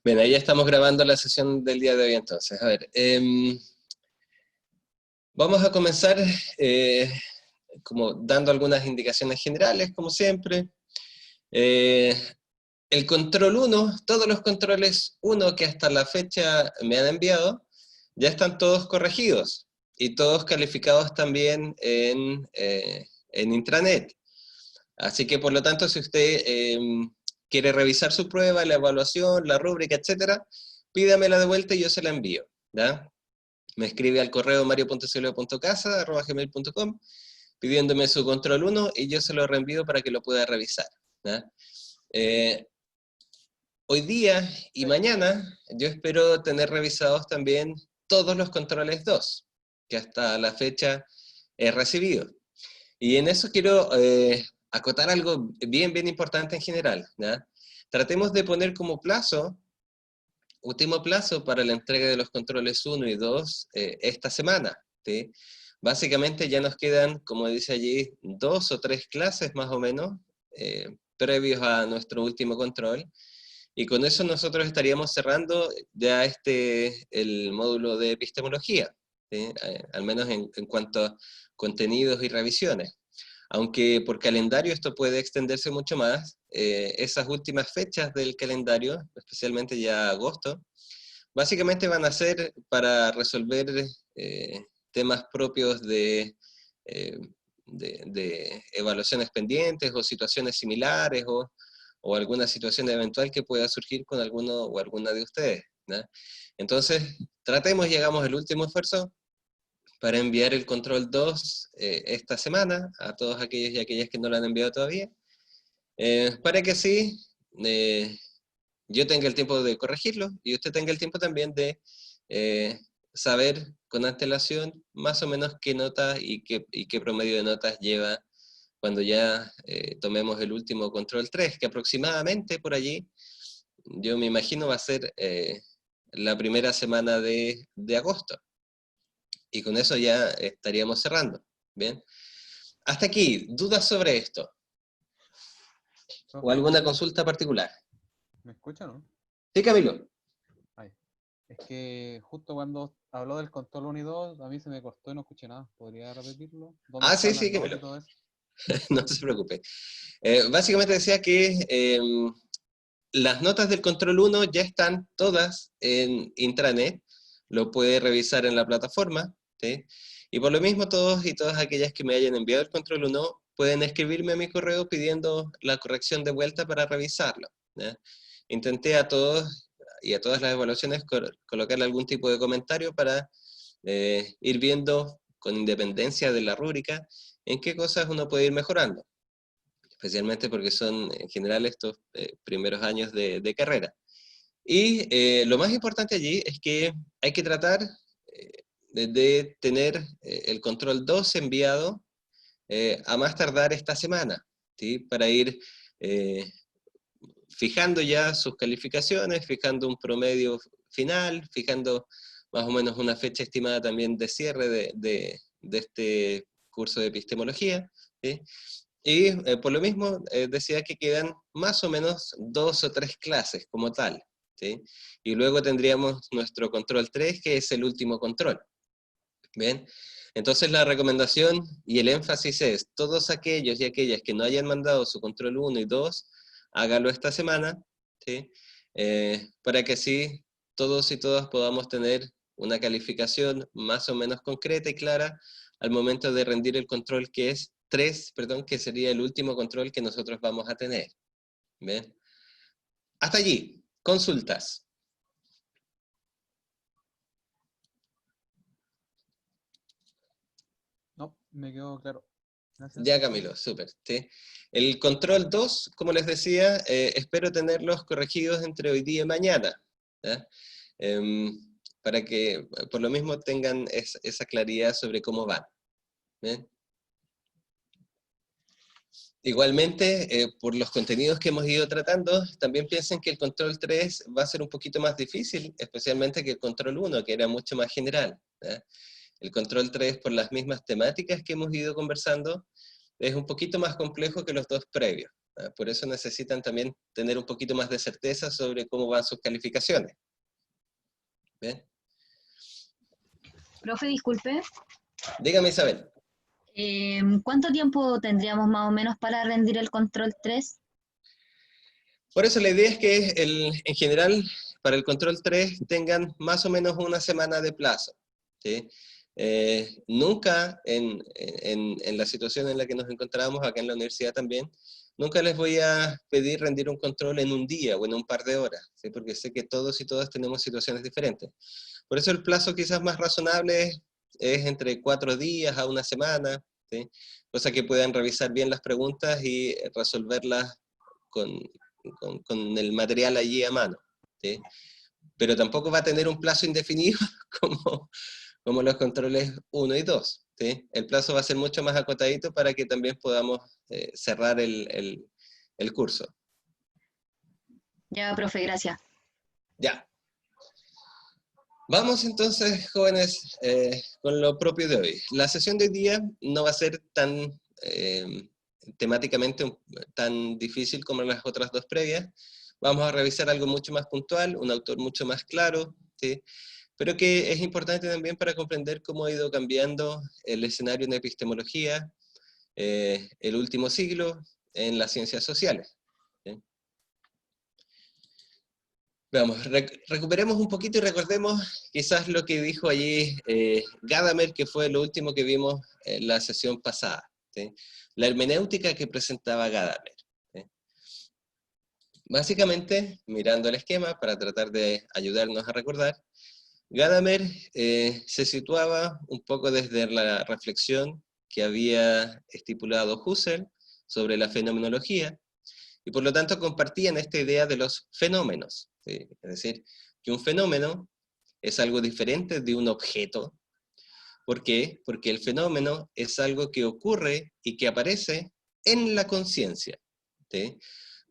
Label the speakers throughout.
Speaker 1: Bien, ahí ya estamos grabando la sesión del día de hoy entonces. A ver, vamos a comenzar como dando algunas indicaciones generales, como siempre. Eh, el control 1, todos los controles 1 que hasta la fecha me han enviado, ya están todos corregidos y todos calificados también en intranet. Así que por lo tanto, si usted quiere revisar su prueba, la evaluación, la rúbrica, etcétera, pídamela de vuelta y yo se la envío, ¿ya? Me escribe al correo mario.silva.casa@gmail.com pidiéndome su control 1 y yo se lo reenvío para que lo pueda revisar, ¿ya? Hoy día y mañana yo espero tener revisados también todos los controles 2 que hasta la fecha he recibido. Y en eso quiero acotar algo bien importante en general, ¿ya? Tratemos de poner como plazo, último plazo para la entrega de los controles 1 y 2 esta semana, ¿sí? Básicamente ya nos quedan, como dice allí, 2 o 3 clases más o menos, previos a nuestro último control, y con eso nosotros estaríamos cerrando ya el módulo de epistemología, ¿sí? Al menos en cuanto a contenidos y revisiones. Aunque por calendario esto puede extenderse mucho más, esas últimas fechas del calendario, especialmente ya agosto, básicamente van a ser para resolver temas propios eh, de evaluaciones pendientes o situaciones similares o alguna situación eventual que pueda surgir con alguno o alguna de ustedes, ¿no? Entonces, tratemos y hagamos el último esfuerzo para enviar el control 2 esta semana a todos aquellos y aquellas que no lo han enviado todavía, para que así yo tenga el tiempo de corregirlo y usted tenga el tiempo también de saber con antelación más o menos qué notas y qué promedio de notas lleva cuando ya tomemos el último control 3, que aproximadamente por allí, yo me imagino va a ser la primera semana de agosto. Y con eso ya estaríamos cerrando, ¿bien? Hasta aquí, ¿dudas sobre esto? ¿O
Speaker 2: Profe,
Speaker 1: alguna consulta particular?
Speaker 2: ¿me escucha, no?
Speaker 1: Sí, Camilo.
Speaker 2: Ay, es que justo cuando habló del control 1 y 2, a mí se me cortó y no escuché nada. ¿Podría repetirlo? ¿Dónde
Speaker 1: Ah, sí,
Speaker 2: están
Speaker 1: sí,
Speaker 2: las
Speaker 1: Camilo.
Speaker 2: notas y todo eso?
Speaker 1: No se preocupe. Básicamente decía que las notas del control 1 ya están todas en intranet, lo puede revisar en la plataforma, ¿sí? Y por lo mismo todos y todas aquellas que me hayan enviado el control 1 pueden escribirme a mi correo pidiendo la corrección de vuelta para revisarlo, ¿ya? Intenté a todos y a todas las evaluaciones colocarle algún tipo de comentario para ir viendo con independencia de la rúbrica en qué cosas uno puede ir mejorando, especialmente porque son en general estos primeros años de carrera. Y lo más importante allí es que hay que tratar de tener el control 2 enviado a más tardar esta semana, ¿sí? Para ir fijando ya sus calificaciones, fijando un promedio final, fijando más o menos una fecha estimada también de cierre de este curso de epistemología, ¿sí? Y por lo mismo decía que quedan más o menos 2 o 3 clases como tal, ¿sí? Y luego tendríamos nuestro control 3, que es el último control. ¿Bien? Entonces la recomendación y el énfasis es, todos aquellos y aquellas que no hayan mandado su control 1 y 2, hágalo esta semana, ¿sí? Para que así todos y todas podamos tener una calificación más o menos concreta y clara al momento de rendir el control que es 3, perdón, que sería el último control que nosotros vamos a tener. ¿Bien? Hasta allí, consultas.
Speaker 2: No, me quedó claro. Gracias.
Speaker 1: Ya, Camilo, súper. ¿Sí? El control 2, como les decía, espero tenerlos corregidos entre hoy día y mañana, ¿ya? Para que por lo mismo tengan esa claridad sobre cómo van. ¿Bien? Igualmente, por los contenidos que hemos ido tratando, también piensen que el control 3 va a ser un poquito más difícil, especialmente que el control 1, que era mucho más general, ¿ya? El control 3, por las mismas temáticas que hemos ido conversando, es un poquito más complejo que los dos previos, Por eso necesitan también tener un poquito más de certeza sobre cómo van sus calificaciones. ¿Bien?
Speaker 3: Profe, disculpe.
Speaker 1: Dígame, Isabel.
Speaker 3: ¿Cuánto tiempo tendríamos más o menos para rendir el control 3?
Speaker 1: Por eso la idea es que en general, para el control 3 tengan más o menos una semana de plazo. ¿Sí? Nunca en la situación en la que nos encontramos acá en la universidad también, nunca les voy a pedir rendir un control en un día o en un par de horas, ¿sí? Porque sé que todos y todas tenemos situaciones diferentes. Por eso el plazo quizás más razonable es entre 4 días a una semana, ¿sí? Cosa que puedan revisar bien las preguntas y resolverlas con el material allí a mano, ¿sí? Pero tampoco va a tener un plazo indefinido como los controles 1 y 2. ¿Sí? El plazo va a ser mucho más acotadito para que también podamos cerrar el curso.
Speaker 3: Ya, profe, gracias.
Speaker 1: Ya. Vamos entonces, jóvenes, con lo propio de hoy. La sesión de hoy día no va a ser tan temáticamente tan difícil como las otras dos previas. Vamos a revisar algo mucho más puntual, un autor mucho más claro, ¿sí? Pero que es importante también para comprender cómo ha ido cambiando el escenario en epistemología el último siglo en las ciencias sociales. ¿Sí? Veamos, recuperemos un poquito y recordemos quizás lo que dijo allí Gadamer, que fue lo último que vimos en la sesión pasada. ¿Sí? La hermenéutica que presentaba Gadamer. ¿Sí? Básicamente, mirando el esquema para tratar de ayudarnos a recordar, Gadamer se situaba un poco desde la reflexión que había estipulado Husserl sobre la fenomenología, y por lo tanto compartían esta idea de los fenómenos. ¿Sí? Es decir, que un fenómeno es algo diferente de un objeto. ¿Por qué? Porque el fenómeno es algo que ocurre y que aparece en la conciencia. ¿Sí?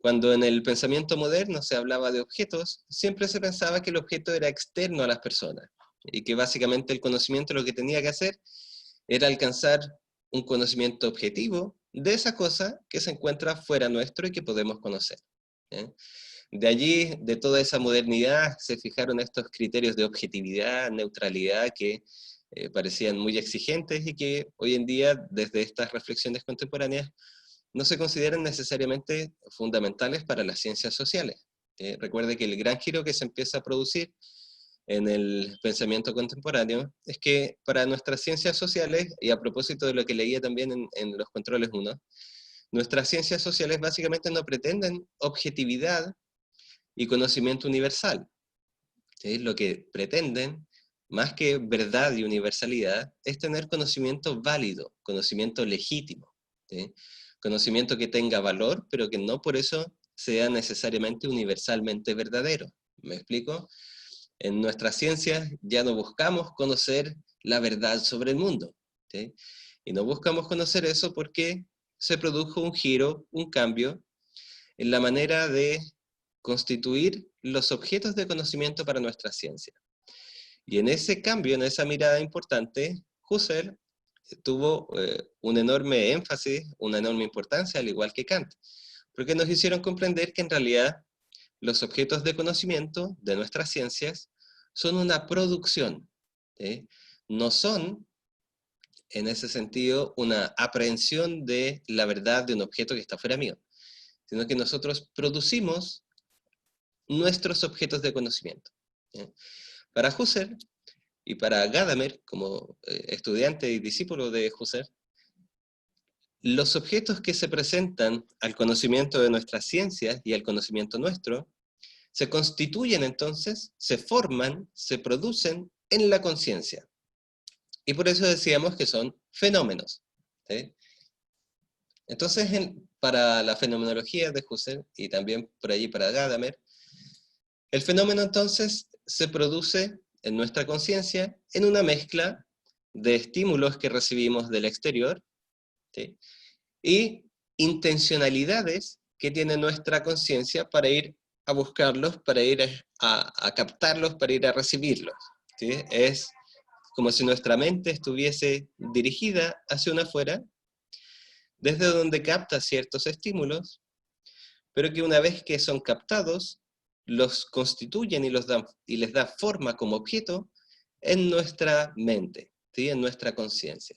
Speaker 1: Cuando en el pensamiento moderno se hablaba de objetos, siempre se pensaba que el objeto era externo a las personas, y que básicamente el conocimiento lo que tenía que hacer era alcanzar un conocimiento objetivo de esa cosa que se encuentra fuera nuestro y que podemos conocer. ¿Eh? De allí, de toda esa modernidad, se fijaron estos criterios de objetividad, neutralidad, que parecían muy exigentes y que hoy en día, desde estas reflexiones contemporáneas, no se consideran necesariamente fundamentales para las ciencias sociales. Recuerde que el gran giro que se empieza a producir en el pensamiento contemporáneo es que para nuestras ciencias sociales, y a propósito de lo que leía también en los controles 1, nuestras ciencias sociales básicamente no pretenden objetividad y conocimiento universal. ¿Sí? Lo que pretenden, más que verdad y universalidad, es tener conocimiento válido, conocimiento legítimo. ¿Sí? Conocimiento que tenga valor, pero que no por eso sea necesariamente universalmente verdadero. ¿Me explico? En nuestras ciencias ya no buscamos conocer la verdad sobre el mundo. ¿Sí? Y no buscamos conocer eso porque se produjo un giro, un cambio, en la manera de constituir los objetos de conocimiento para nuestra ciencia. Y en ese cambio, en esa mirada importante, Husserl tuvo un enorme énfasis, una enorme importancia, al igual que Kant, porque nos hicieron comprender que en realidad los objetos de conocimiento de nuestras ciencias son una producción, ¿sí? No son, en ese sentido, una aprehensión de la verdad de un objeto que está fuera mío, sino que nosotros producimos nuestros objetos de conocimiento. ¿Sí? Para Husserl y para Gadamer, como estudiante y discípulo de Husserl, los objetos que se presentan al conocimiento de nuestras ciencias y al conocimiento nuestro, se constituyen entonces, se forman, se producen en la conciencia. Y por eso decíamos que son fenómenos. ¿Sí? Entonces, para la fenomenología de Husserl, y también por allí para Gadamer, el fenómeno entonces se produce en nuestra conciencia en una mezcla de estímulos que recibimos del exterior, ¿sí? Y intencionalidades que tiene nuestra conciencia para ir a buscarlos, para ir a captarlos, para ir a recibirlos. ¿Sí? Es como si nuestra mente estuviese dirigida hacia una afuera, desde donde capta ciertos estímulos, pero que una vez que son captados, los constituyen y les da forma como objeto en nuestra mente, ¿sí? En nuestra conciencia.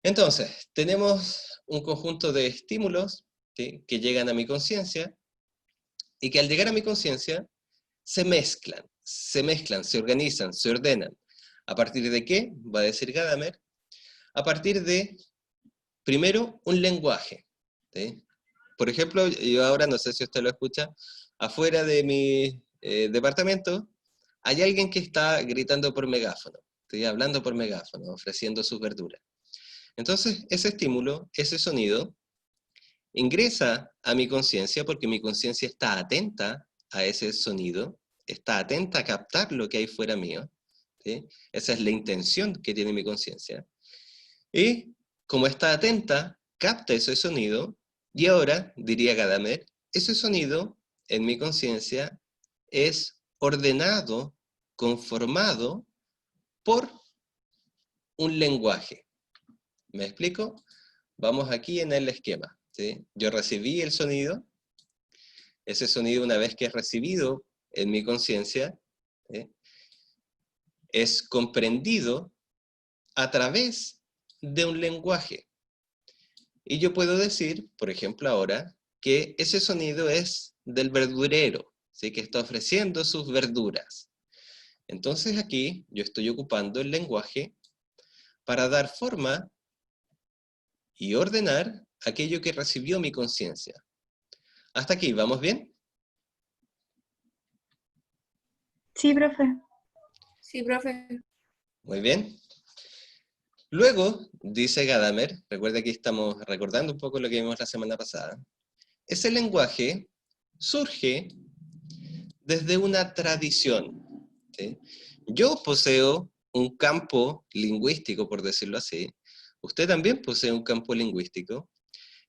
Speaker 1: Entonces, tenemos un conjunto de estímulos, ¿sí?, que llegan a mi conciencia, y que al llegar a mi conciencia se mezclan, se organizan, se ordenan. ¿A partir de qué? Va a decir Gadamer. A partir de, primero, un lenguaje, ¿sí? Por ejemplo, yo ahora, no sé si usted lo escucha, afuera de mi departamento, hay alguien que está gritando por megáfono, ¿sí?, hablando por megáfono, ofreciendo sus verduras. Entonces, ese estímulo, ese sonido, ingresa a mi conciencia porque mi conciencia está atenta a ese sonido, está atenta a captar lo que hay fuera mío, ¿sí? Esa es la intención que tiene mi conciencia. Y como está atenta, capta ese sonido, y ahora, diría Gadamer, ese sonido en mi conciencia es ordenado, conformado por un lenguaje. ¿Me explico? Vamos aquí en el esquema, ¿sí? Yo recibí el sonido, ese sonido una vez que es recibido en mi conciencia, ¿sí?, es comprendido a través de un lenguaje. Y yo puedo decir, por ejemplo ahora, que ese sonido es del verdurero, ¿sí?, que está ofreciendo sus verduras. Entonces aquí yo estoy ocupando el lenguaje para dar forma y ordenar aquello que recibió mi conciencia. ¿Hasta aquí vamos bien?
Speaker 4: Sí, profe.
Speaker 5: Sí, profe.
Speaker 1: Muy bien. Luego, dice Gadamer, recuerda que estamos recordando un poco lo que vimos la semana pasada, ese lenguaje surge desde una tradición, ¿sí? Yo poseo un campo lingüístico, por decirlo así. Usted también posee un campo lingüístico.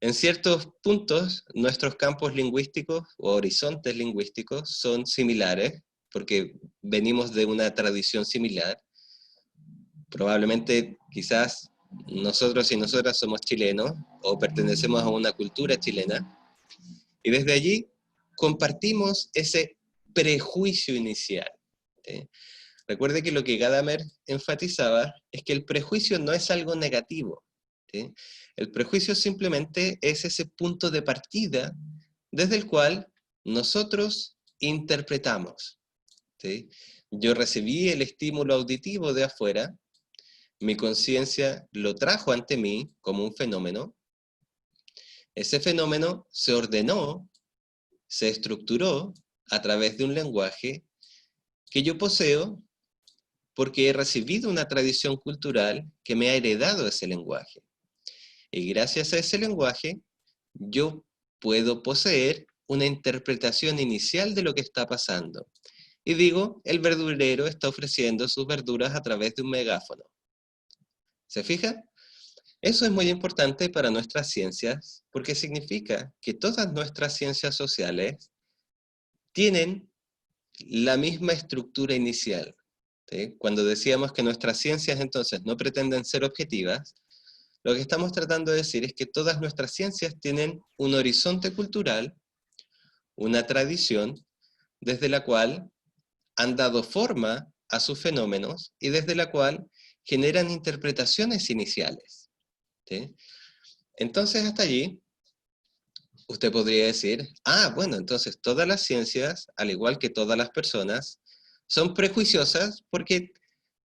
Speaker 1: En ciertos puntos, nuestros campos lingüísticos o horizontes lingüísticos son similares, porque venimos de una tradición similar. Probablemente, quizás, nosotros y nosotras somos chilenos, o pertenecemos a una cultura chilena, y desde allí compartimos ese prejuicio inicial, ¿sí? Recuerde que lo que Gadamer enfatizaba es que el prejuicio no es algo negativo, ¿sí? El prejuicio simplemente es ese punto de partida desde el cual nosotros interpretamos, ¿sí? Yo recibí el estímulo auditivo de afuera, mi conciencia lo trajo ante mí como un fenómeno, ese fenómeno se ordenó, se estructuró a través de un lenguaje que yo poseo porque he recibido una tradición cultural que me ha heredado ese lenguaje. Y gracias a ese lenguaje, yo puedo poseer una interpretación inicial de lo que está pasando. Y digo, el verdurero está ofreciendo sus verduras a través de un megáfono. ¿Se fija? Eso es muy importante para nuestras ciencias, porque significa que todas nuestras ciencias sociales tienen la misma estructura inicial, ¿sí? Cuando decíamos que nuestras ciencias entonces no pretenden ser objetivas, lo que estamos tratando de decir es que todas nuestras ciencias tienen un horizonte cultural, una tradición, desde la cual han dado forma a sus fenómenos y desde la cual generan interpretaciones iniciales, ¿sí? Entonces hasta allí, usted podría decir, bueno, entonces todas las ciencias, al igual que todas las personas, son prejuiciosas porque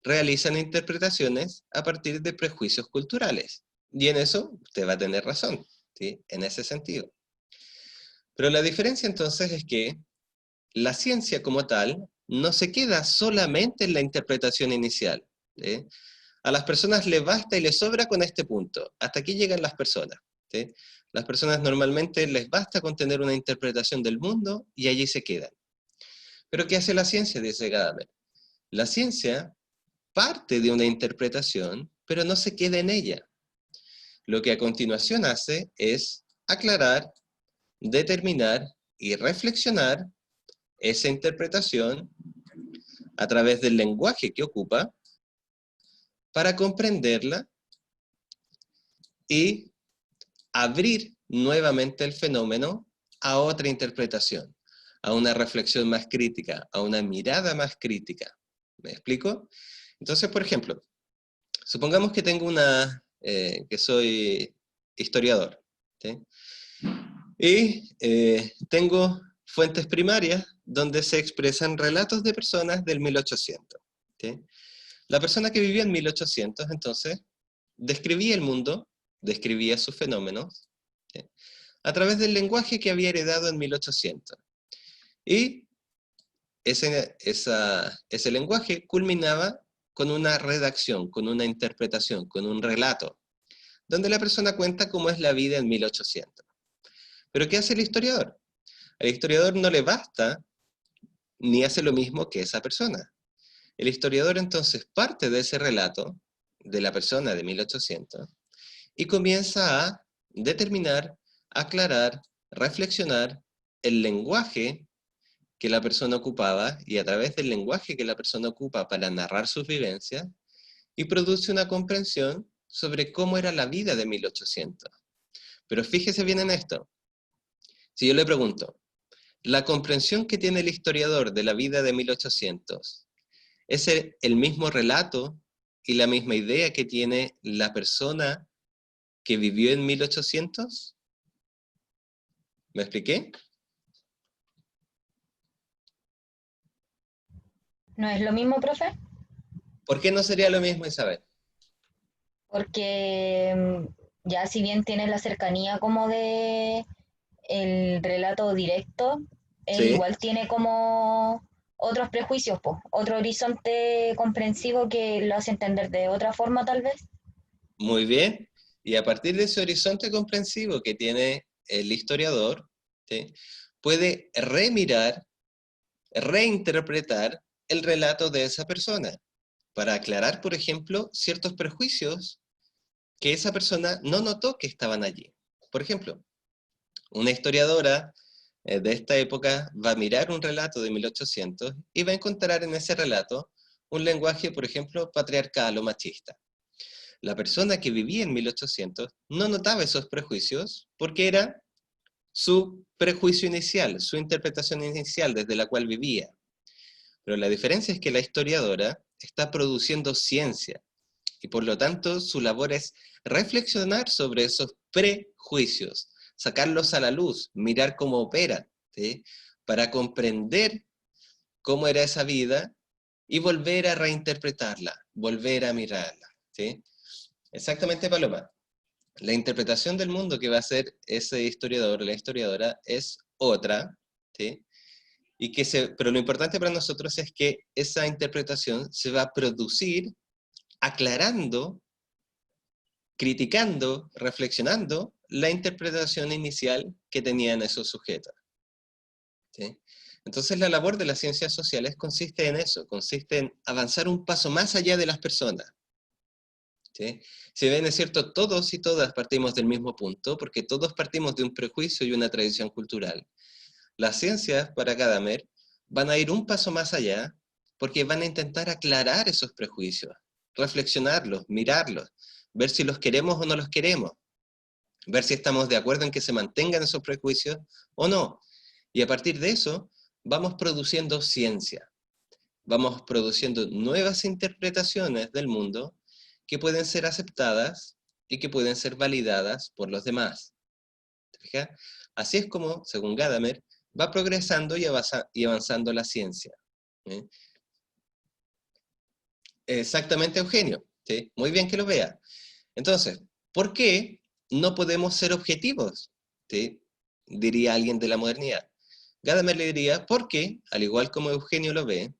Speaker 1: realizan interpretaciones a partir de prejuicios culturales. Y en eso usted va a tener razón, ¿sí?, en ese sentido. Pero la diferencia entonces es que la ciencia como tal no se queda solamente en la interpretación inicial, ¿sí? A las personas les basta y les sobra con este punto. Hasta aquí llegan las personas, ¿sí? Las personas normalmente les basta con tener una interpretación del mundo y allí se quedan. ¿Pero qué hace la ciencia?, dice Gadamer. La ciencia parte de una interpretación, pero no se queda en ella. Lo que a continuación hace es aclarar, determinar y reflexionar esa interpretación a través del lenguaje que ocupa para comprenderla y abrir nuevamente el fenómeno a otra interpretación, a una reflexión más crítica, a una mirada más crítica. ¿Me explico? Entonces, por ejemplo, supongamos que tengo que soy historiador, ¿sí? Y tengo fuentes primarias donde se expresan relatos de personas del 1800. ¿Sí? La persona que vivía en 1800, entonces, describía el mundo, describía sus fenómenos, ¿sí? A través del lenguaje que había heredado en 1800. Y ese lenguaje culminaba con una redacción, con una interpretación, con un relato, donde la persona cuenta cómo es la vida en 1800. ¿Pero qué hace el historiador? Al historiador no le basta ni hace lo mismo que esa persona. El historiador entonces parte de ese relato de la persona de 1800 y comienza a determinar, aclarar, reflexionar el lenguaje que la persona ocupaba, y a través del lenguaje que la persona ocupa para narrar sus vivencias, y produce una comprensión sobre cómo era la vida de 1800. Pero fíjese bien en esto. Si yo le pregunto, ¿la comprensión que tiene el historiador de la vida de 1800 es el mismo relato y la misma idea que tiene la persona que vivió en 1800? ¿Me expliqué?
Speaker 3: ¿No es lo mismo, profe?
Speaker 1: ¿Por qué no sería lo mismo, Isabel?
Speaker 3: Porque ya si bien tiene la cercanía como de el relato directo, él
Speaker 1: Sí,
Speaker 3: igual tiene como otros prejuicios, po, otro horizonte comprensivo que lo hace entender de otra forma tal vez.
Speaker 1: muy bien. Y a partir de ese horizonte comprensivo que tiene el historiador, ¿sí?, puede remirar, reinterpretar el relato de esa persona para aclarar, por ejemplo, ciertos prejuicios que esa persona no notó que estaban allí. Por ejemplo, una historiadora de esta época va a mirar un relato de 1800 y va a encontrar en ese relato un lenguaje, por ejemplo, patriarcal o machista. La persona que vivía en 1800 no notaba esos prejuicios porque era su prejuicio inicial, su interpretación inicial desde la cual vivía. Pero la diferencia es que la historiadora está produciendo ciencia y por lo tanto su labor es reflexionar sobre esos prejuicios, sacarlos a la luz, mirar cómo operan, ¿sí?, para comprender cómo era esa vida y volver a reinterpretarla, volver a mirarla, ¿sí? Exactamente, Paloma. La interpretación del mundo que va a hacer ese historiador o la historiadora es otra, ¿sí? Pero lo importante para nosotros es que esa interpretación se va a producir aclarando, criticando, reflexionando la interpretación inicial que tenían esos sujetos, ¿sí? Entonces la labor de las ciencias sociales consiste en eso, consiste en avanzar un paso más allá de las personas, ¿sí? Si bien es cierto, todos y todas partimos del mismo punto, porque todos partimos de un prejuicio y una tradición cultural. Las ciencias, para Gadamer, van a ir un paso más allá, porque van a intentar aclarar esos prejuicios, reflexionarlos, mirarlos, ver si los queremos o no los queremos, ver si estamos de acuerdo en que se mantengan esos prejuicios o no. Y a partir de eso, vamos produciendo ciencia, vamos produciendo nuevas interpretaciones del mundo que pueden ser aceptadas y que pueden ser validadas por los demás. ¿Te fijas? Así es como, según Gadamer, va progresando y avanzando la ciencia. ¿Sí? Exactamente, Eugenio. ¿Sí? Muy bien que lo vea. Entonces, ¿por qué no podemos ser objetivos? ¿Sí? Diría alguien de la modernidad. Gadamer le diría, porque, al igual como Eugenio lo ve,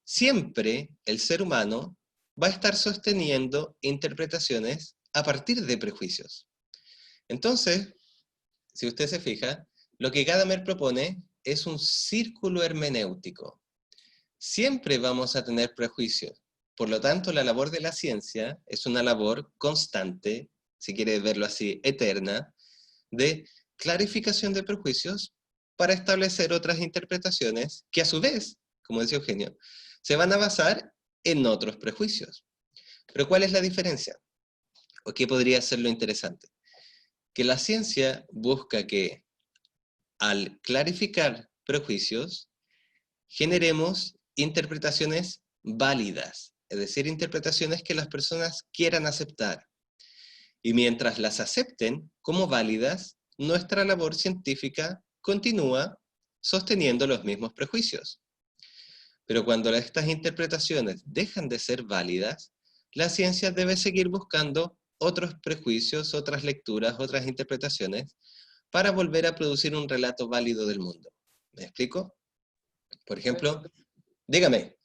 Speaker 1: siempre el ser humano va a estar sosteniendo interpretaciones a partir de prejuicios. Entonces, si usted se fija, lo que Gadamer propone es un círculo hermenéutico. Siempre vamos a tener prejuicios. Por lo tanto, la labor de la ciencia es una labor constante, si quiere verlo así, eterna, de clarificación de prejuicios para establecer otras interpretaciones que a su vez, como decía Eugenio, se van a basar en otros prejuicios. Pero ¿cuál es la diferencia? ¿O qué podría ser lo interesante? que la ciencia busca que al clarificar prejuicios, generemos interpretaciones válidas, es decir, interpretaciones que las personas quieran aceptar. Y mientras las acepten como válidas, nuestra labor científica continúa sosteniendo los mismos prejuicios. Pero cuando estas interpretaciones dejan de ser válidas, la ciencia debe seguir buscando otros prejuicios, otras lecturas, otras interpretaciones, para volver a producir un relato válido del mundo. ¿Me explico? Por ejemplo, dígame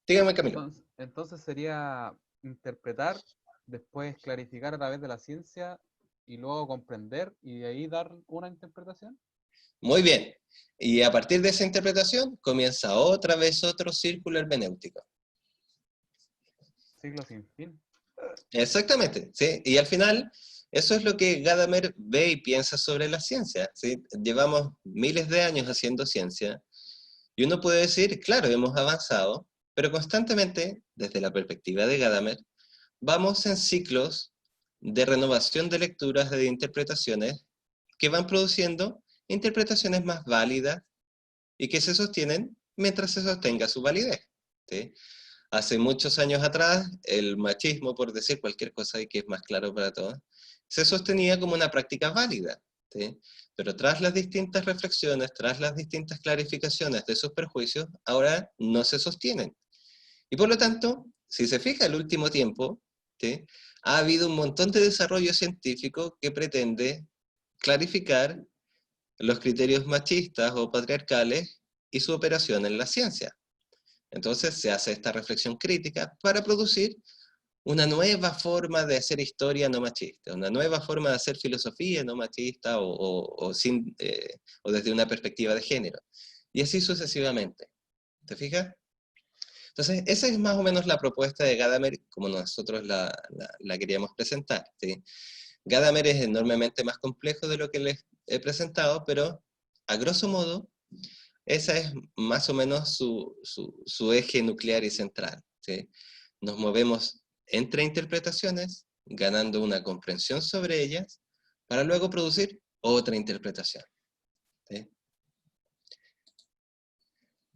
Speaker 1: Camilo.
Speaker 2: Entonces sería interpretar, después clarificar a través de la ciencia y luego comprender y de ahí dar una interpretación.
Speaker 1: Muy bien. Y a partir de esa interpretación comienza otra vez otro círculo hermenéutico.
Speaker 2: Ciclo sin fin.
Speaker 1: Exactamente, ¿sí? Y al final, eso es lo que Gadamer ve y piensa sobre la ciencia, ¿sí? Llevamos miles de años haciendo ciencia, y uno puede decir, claro, hemos avanzado, pero constantemente, desde la perspectiva de Gadamer, vamos en ciclos de renovación de lecturas, de interpretaciones, que van produciendo interpretaciones más válidas y que se sostienen mientras se sostenga su validez, ¿sí? Hace muchos años atrás, el machismo, por decir cualquier cosa y que es más claro para todos, se sostenía como una práctica válida, ¿sí? Pero tras las distintas reflexiones, tras las distintas clarificaciones de sus perjuicios, ahora no se sostienen. Y por lo tanto, si se fija el último tiempo, ¿sí? Ha habido un montón de desarrollo científico que pretende clarificar los criterios machistas o patriarcales y su operación en la ciencia. Entonces se hace esta reflexión crítica para producir una nueva forma de hacer historia no machista, una nueva forma de hacer filosofía no machista o desde una perspectiva de género. Y así sucesivamente. ¿Te fijas? Entonces, esa es más o menos la propuesta de Gadamer, como nosotros la queríamos presentar, ¿sí? Gadamer es enormemente más complejo de lo que les he presentado, pero a grosso modo, esa es más o menos su eje nuclear y central, ¿sí? Nos movemos entre interpretaciones, ganando una comprensión sobre ellas, para luego producir otra interpretación, ¿sí?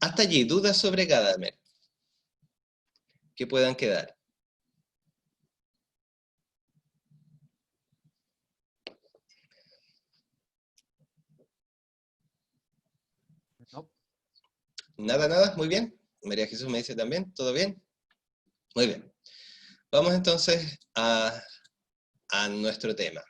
Speaker 1: Hasta allí, dudas sobre Gadamer que puedan quedar.
Speaker 2: No.
Speaker 1: Nada, muy bien. María Jesús me dice también, ¿todo bien? Muy bien. Vamos entonces a nuestro tema.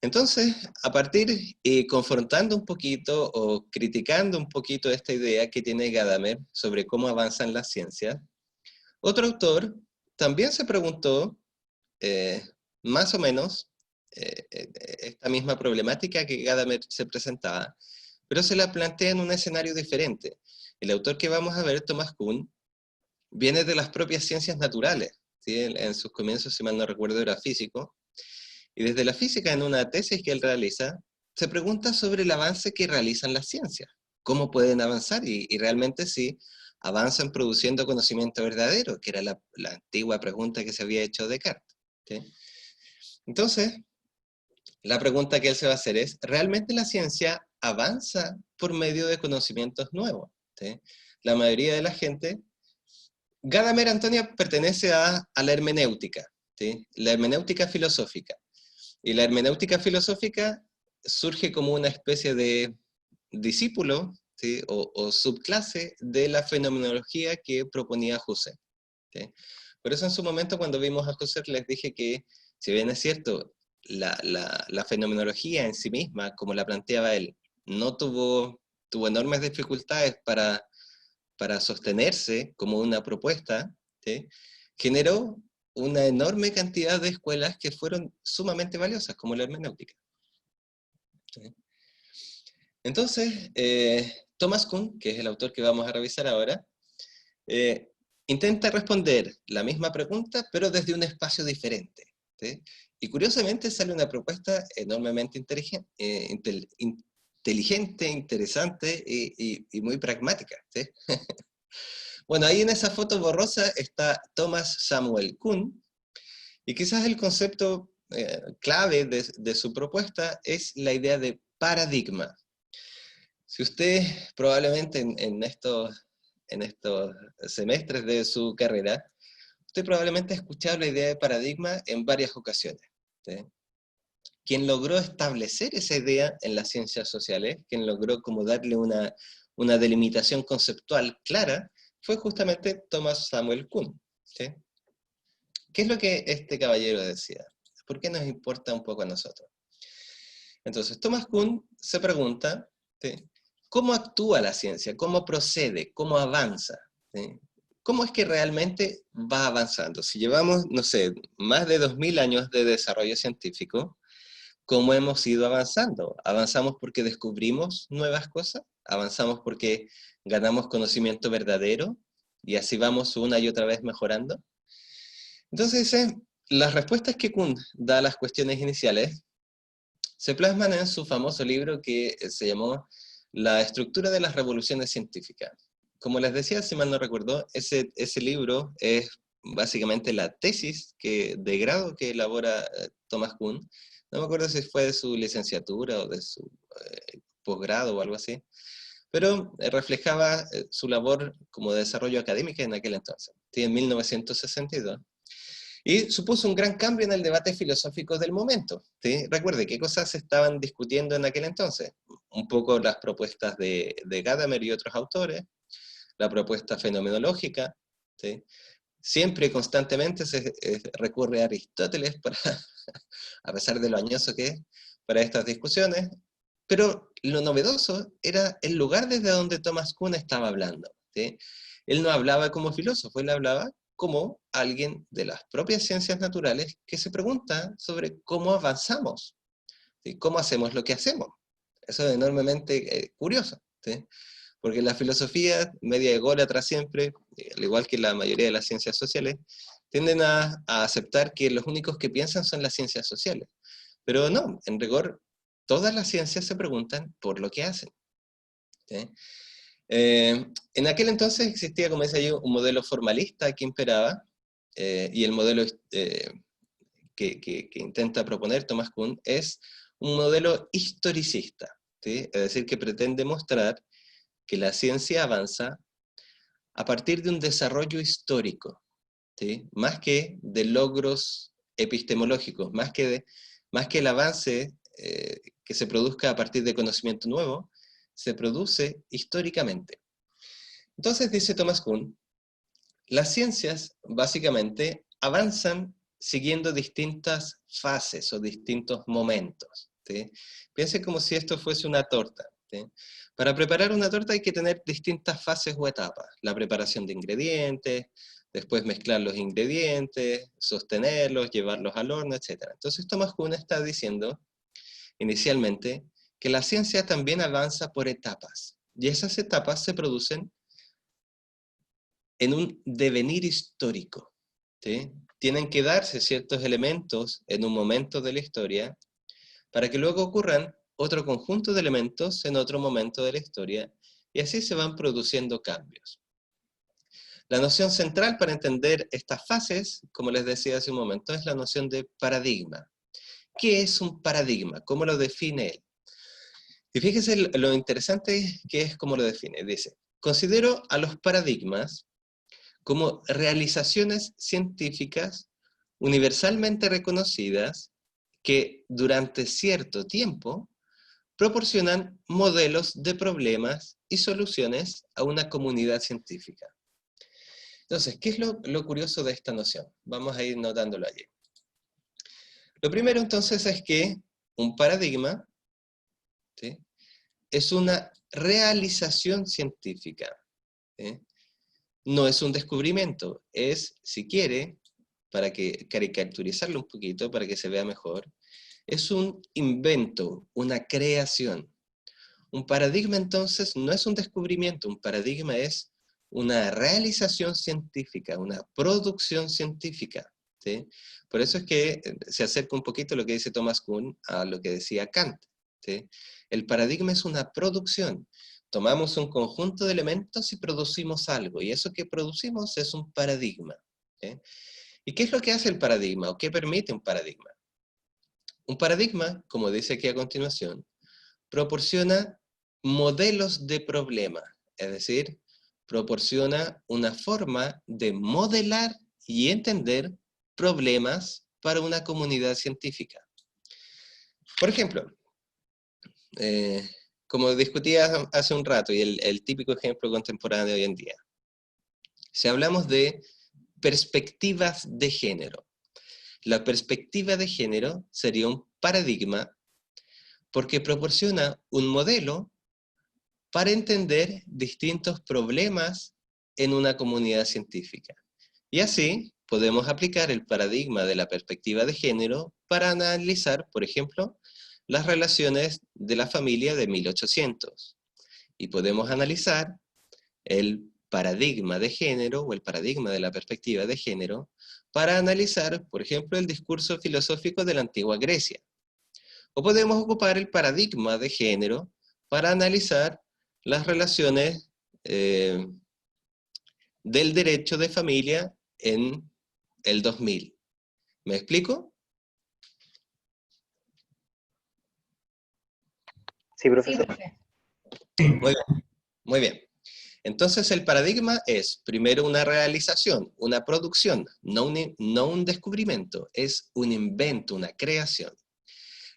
Speaker 1: Entonces, a partir y confrontando un poquito o criticando un poquito esta idea que tiene Gadamer sobre cómo avanzan las ciencias, otro autor también se preguntó más o menos esta misma problemática que Gadamer se presentaba, pero se la plantea en un escenario diferente. El autor que vamos a ver, Thomas Kuhn, viene de las propias ciencias naturales, ¿sí? En sus comienzos, si mal no recuerdo, era físico, y desde la física, en una tesis que él realiza, se pregunta sobre el avance que realizan las ciencias, cómo pueden avanzar, y realmente sí, avanzan produciendo conocimiento verdadero, que era la antigua pregunta que se había hecho Descartes, ¿sí? Entonces, la pregunta que él se va a hacer es, ¿realmente la ciencia avanza por medio de conocimientos nuevos? ¿Sí? La mayoría de la gente... Gadamer, Antonia, pertenece a la hermenéutica, ¿sí? La hermenéutica filosófica. Y la hermenéutica filosófica surge como una especie de discípulo, ¿sí? o subclase de la fenomenología que proponía Husserl, ¿sí? Por eso en su momento, cuando vimos a Husserl, les dije que, si bien es cierto, la fenomenología en sí misma, como la planteaba él, no tuvo enormes dificultades para sostenerse como una propuesta, ¿sí? Generó una enorme cantidad de escuelas que fueron sumamente valiosas, como la hermenéutica, ¿sí? Entonces, Thomas Kuhn, que es el autor que vamos a revisar ahora, intenta responder la misma pregunta, pero desde un espacio diferente, ¿sí? Y curiosamente sale una propuesta enormemente inteligente, interesante y muy pragmática, ¿sí? Bueno, ahí en esa foto borrosa está Thomas Samuel Kuhn, y quizás el concepto clave de su propuesta es la idea de paradigma. Si usted probablemente en estos semestres de su carrera, usted probablemente ha escuchado la idea de paradigma en varias ocasiones, ¿sí? Quien logró establecer esa idea en las ciencias sociales, quien logró como darle una delimitación conceptual clara, fue justamente Thomas Samuel Kuhn, ¿sí? ¿Qué es lo que este caballero decía? ¿Por qué nos importa un poco a nosotros? Entonces, Thomas Kuhn se pregunta, ¿sí?, ¿cómo actúa la ciencia? ¿Cómo procede? ¿Cómo avanza? ¿Sí? ¿Cómo es que realmente va avanzando? Si llevamos, no sé, más de 2000 años de desarrollo científico, ¿cómo hemos ido avanzando? ¿Avanzamos porque descubrimos nuevas cosas? ¿Avanzamos porque ganamos conocimiento verdadero? ¿Y así vamos una y otra vez mejorando? Entonces, las respuestas que Kuhn da a las cuestiones iniciales se plasman en su famoso libro que se llamó La estructura de las revoluciones científicas. Como les decía, si mal no recuerdo, ese libro es básicamente la tesis de grado que elabora Thomas Kuhn. No me acuerdo si fue de su licenciatura o de su posgrado o algo así, pero reflejaba su labor como de desarrollo académico en aquel entonces, en 1962. Y supuso un gran cambio en el debate filosófico del momento, ¿sí? Recuerde, ¿qué cosas se estaban discutiendo en aquel entonces? Un poco las propuestas de Gadamer y otros autores, la propuesta fenomenológica, ¿sí? Siempre y constantemente se recurre a Aristóteles, a pesar de lo añoso que es, para estas discusiones, pero lo novedoso era el lugar desde donde Thomas Kuhn estaba hablando, ¿sí? Él no hablaba como filósofo, él hablaba como alguien de las propias ciencias naturales que se pregunta sobre cómo avanzamos, ¿sí? Cómo hacemos lo que hacemos. Eso es enormemente curioso, ¿sí? Porque la filosofía, media ególatra siempre, al igual que la mayoría de las ciencias sociales, tienden a aceptar que los únicos que piensan son las ciencias sociales. Pero no, en rigor, todas las ciencias se preguntan por lo que hacen, ¿sí? En aquel entonces existía, como decía yo, un modelo formalista que imperaba, y el modelo que intenta proponer Thomas Kuhn es un modelo historicista, ¿sí? Es decir, que pretende mostrar que la ciencia avanza a partir de un desarrollo histórico, ¿sí? Más que de logros epistemológicos, más que el avance que se produzca a partir de conocimiento nuevo, se produce históricamente. Entonces, dice Thomas Kuhn, las ciencias básicamente avanzan siguiendo distintas fases o distintos momentos, ¿sí? Piensen como si esto fuese una torta, ¿sí? Para preparar una torta hay que tener distintas fases o etapas. La preparación de ingredientes, después mezclar los ingredientes, sostenerlos, llevarlos al horno, etc. Entonces Thomas Kuhn está diciendo, inicialmente, que la ciencia también avanza por etapas. Y esas etapas se producen en un devenir histórico, ¿sí? Tienen que darse ciertos elementos en un momento de la historia para que luego ocurran otro conjunto de elementos en otro momento de la historia, y así se van produciendo cambios. La noción central para entender estas fases, como les decía hace un momento, es la noción de paradigma. ¿Qué es un paradigma? ¿Cómo lo define él? Y fíjese lo interesante que es cómo lo define. Dice, considero a los paradigmas como realizaciones científicas universalmente reconocidas que durante cierto tiempo proporcionan modelos de problemas y soluciones a una comunidad científica. Entonces, ¿qué es lo curioso de esta noción? Vamos a ir notándolo allí. Lo primero entonces es que un paradigma, ¿sí?, es una realización científica, ¿sí? No es un descubrimiento, es, si quiere, para caricaturizarlo un poquito, para que se vea mejor, es un invento, una creación. Un paradigma entonces no es un descubrimiento, un paradigma es una realización científica, una producción científica, ¿sí? Por eso es que se acerca un poquito lo que dice Thomas Kuhn a lo que decía Kant, ¿sí? El paradigma es una producción. Tomamos un conjunto de elementos y producimos algo, y eso que producimos es un paradigma, ¿sí? ¿Y qué es lo que hace el paradigma, o qué permite un paradigma? Un paradigma, como dice aquí a continuación, proporciona modelos de problema, es decir, proporciona una forma de modelar y entender problemas para una comunidad científica. Por ejemplo, como discutía hace un rato, y el típico ejemplo contemporáneo de hoy en día, si hablamos de perspectivas de género, la perspectiva de género sería un paradigma porque proporciona un modelo para entender distintos problemas en una comunidad científica. Y así podemos aplicar el paradigma de la perspectiva de género para analizar, por ejemplo, las relaciones de la familia de 1800. Y podemos analizar el paradigma de género o el paradigma de la perspectiva de género para analizar, por ejemplo, el discurso filosófico de la antigua Grecia. O podemos ocupar el paradigma de género para analizar las relaciones del derecho de familia en el 2000. ¿Me explico?
Speaker 6: Sí,
Speaker 3: Sí,
Speaker 6: profesor.
Speaker 3: profe.
Speaker 1: Muy bien. Muy bien. Entonces el paradigma es primero una realización, una producción, no un descubrimiento, es un invento, una creación.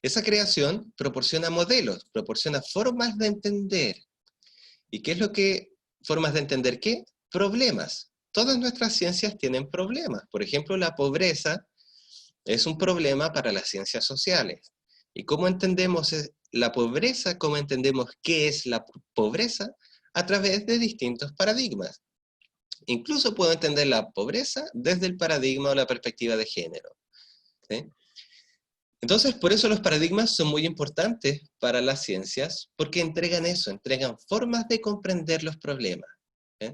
Speaker 1: Esa creación proporciona modelos, proporciona formas de entender. ¿Y qué es lo que, formas de entender qué? Problemas. Todas nuestras ciencias tienen problemas. Por ejemplo, la pobreza es un problema para las ciencias sociales. ¿Y cómo entendemos la pobreza? ¿Cómo entendemos qué es la pobreza? A través de distintos paradigmas. Incluso puedo entender la pobreza desde el paradigma o la perspectiva de género. ¿Sí? Entonces, por eso los paradigmas son muy importantes para las ciencias, porque entregan eso, entregan formas de comprender los problemas. ¿Sí?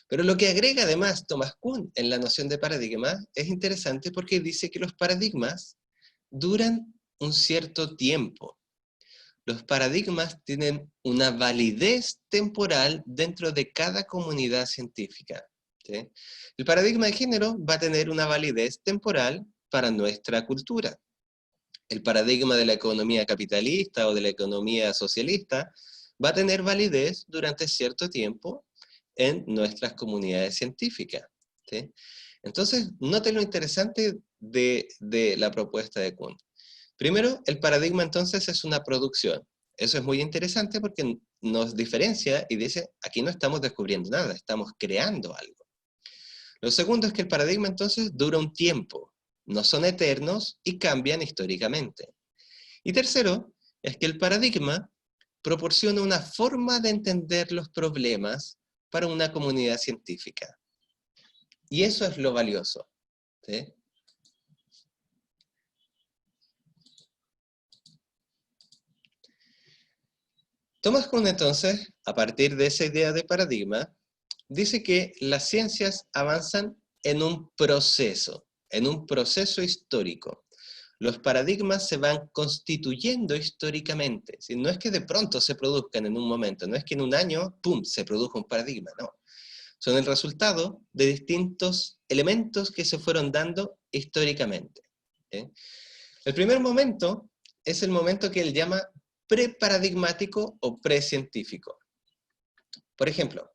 Speaker 1: Pero lo que agrega además Thomas Kuhn en la noción de paradigma es interesante porque dice que los paradigmas duran un cierto tiempo. Los paradigmas tienen una validez temporal dentro de cada comunidad científica. ¿Sí? El paradigma de género va a tener una validez temporal para nuestra cultura. El paradigma de la economía capitalista o de la economía socialista va a tener validez durante cierto tiempo en nuestras comunidades científicas. ¿Sí? Entonces, note lo interesante de la propuesta de Kuhn. Primero, el paradigma entonces es una producción. Eso es muy interesante porque nos diferencia y dice, aquí no estamos descubriendo nada, estamos creando algo. Lo segundo es que el paradigma entonces dura un tiempo, no son eternos y cambian históricamente. Y tercero, es que el paradigma proporciona una forma de entender los problemas para una comunidad científica. Y eso es lo valioso. ¿Sí? Thomas Kuhn entonces, a partir de esa idea de paradigma, dice que las ciencias avanzan en un proceso histórico. Los paradigmas se van constituyendo históricamente. ¿Sí? No es que de pronto se produzcan en un momento, no es que en un año, ¡pum!, se produjo un paradigma, no. Son el resultado de distintos elementos que se fueron dando históricamente. ¿Sí? El primer momento es el momento que él llama preparadigmático o precientífico. Por ejemplo,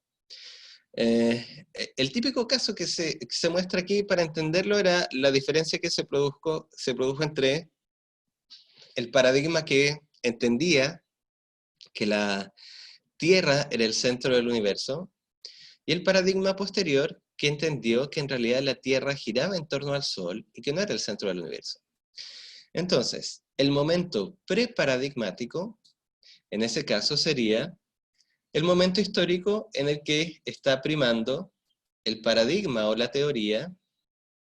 Speaker 1: el típico caso que se muestra aquí para entenderlo era la diferencia que se produjo entre el paradigma que entendía que la Tierra era el centro del universo y el paradigma posterior que entendió que en realidad la Tierra giraba en torno al Sol y que no era el centro del universo. Entonces, el momento preparadigmático, en ese caso sería el momento histórico en el que está primando el paradigma o la teoría,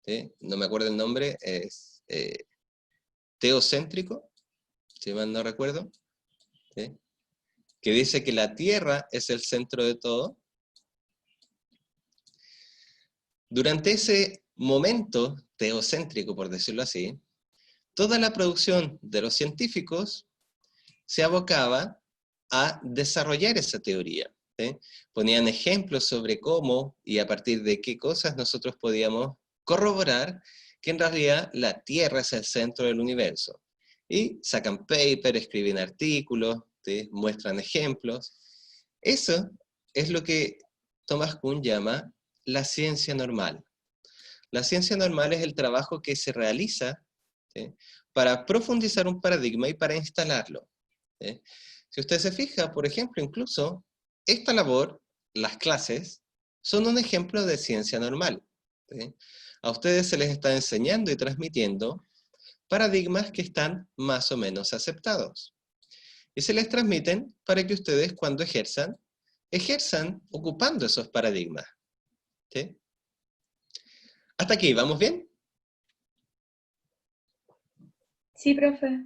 Speaker 1: ¿sí? No me acuerdo el nombre, es teocéntrico, si mal no recuerdo, ¿sí? Que dice que la Tierra es el centro de todo. Durante ese momento teocéntrico, por decirlo así, toda la producción de los científicos se abocaba a desarrollar esa teoría. ¿Sí? Ponían ejemplos sobre cómo y a partir de qué cosas nosotros podíamos corroborar que en realidad la Tierra es el centro del universo. y sacan paper, escriben artículos, ¿sí? Muestran ejemplos. Eso es lo que Thomas Kuhn llama la ciencia normal. La ciencia normal es el trabajo que se realiza, ¿sí? Para profundizar un paradigma y para instalarlo, ¿sí? Si usted se fija, por ejemplo, incluso esta labor, las clases, son un ejemplo de ciencia normal, ¿sí? A ustedes se les está enseñando y transmitiendo paradigmas que están más o menos aceptados. Y se les transmiten para que ustedes cuando ejerzan ocupando esos paradigmas, ¿sí? ¿Hasta aquí vamos bien?
Speaker 4: Sí, profe.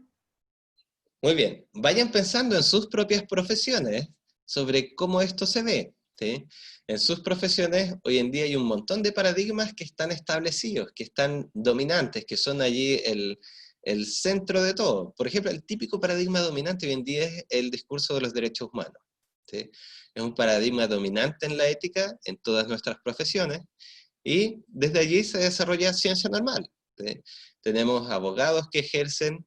Speaker 1: Muy bien. Vayan pensando en sus propias profesiones sobre cómo esto se ve, ¿sí? En sus profesiones hoy en día hay un montón de paradigmas que están establecidos, que están dominantes, que son allí el centro de todo. Por ejemplo, el típico paradigma dominante hoy en día es el discurso de los derechos humanos, ¿sí? Es un paradigma dominante en la ética, en todas nuestras profesiones, y desde allí se desarrolla ciencia normal, ¿sí? Tenemos abogados que ejercen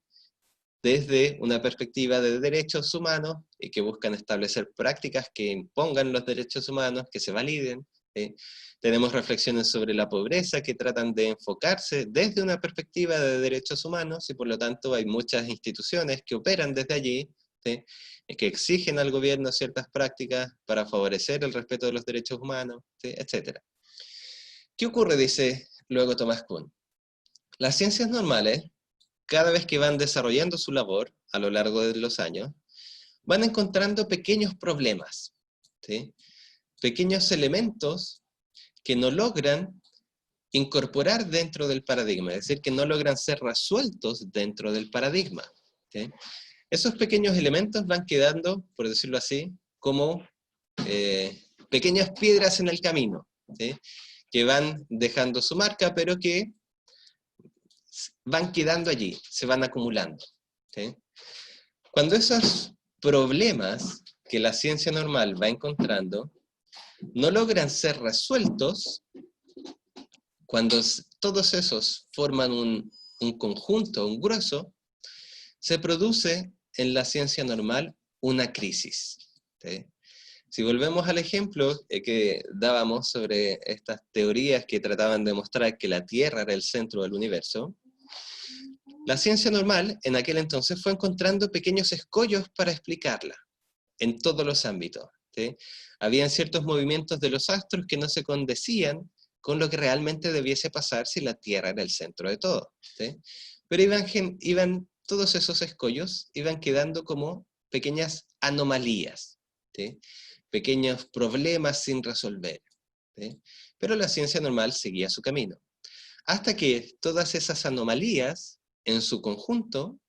Speaker 1: desde una perspectiva de derechos humanos y que buscan establecer prácticas que impongan los derechos humanos, que se validen, ¿sí? Tenemos reflexiones sobre la pobreza que tratan de enfocarse desde una perspectiva de derechos humanos y por lo tanto hay muchas instituciones que operan desde allí, ¿sí? Que exigen al gobierno ciertas prácticas para favorecer el respeto de los derechos humanos, ¿sí? Etc. ¿Qué ocurre? Dice luego Thomas Kuhn. Las ciencias normales, cada vez que van desarrollando su labor a lo largo de los años, van encontrando pequeños problemas, ¿sí? Pequeños elementos que no logran incorporar dentro del paradigma, es decir, que no logran ser resueltos dentro del paradigma, ¿sí? Esos pequeños elementos van quedando, por decirlo así, como pequeñas piedras en el camino, ¿sí? Que van dejando su marca, pero que van quedando allí, se van acumulando, ¿sí? Cuando esos problemas que la ciencia normal va encontrando no logran ser resueltos, cuando todos esos forman un conjunto, un grueso, se produce en la ciencia normal una crisis, ¿sí? Si volvemos al ejemplo que dábamos sobre estas teorías que trataban de mostrar que la Tierra era el centro del universo, la ciencia normal en aquel entonces fue encontrando pequeños escollos para explicarla en todos los ámbitos, ¿sí? Habían ciertos movimientos de los astros que no se condecían con lo que realmente debiese pasar si la Tierra era el centro de todo, ¿sí? Pero iban todos esos escollos iban quedando como pequeñas anomalías, ¿sí? Pequeños problemas sin resolver, ¿sí? Pero la ciencia normal seguía su camino. Hasta que todas esas anomalías, en su conjunto,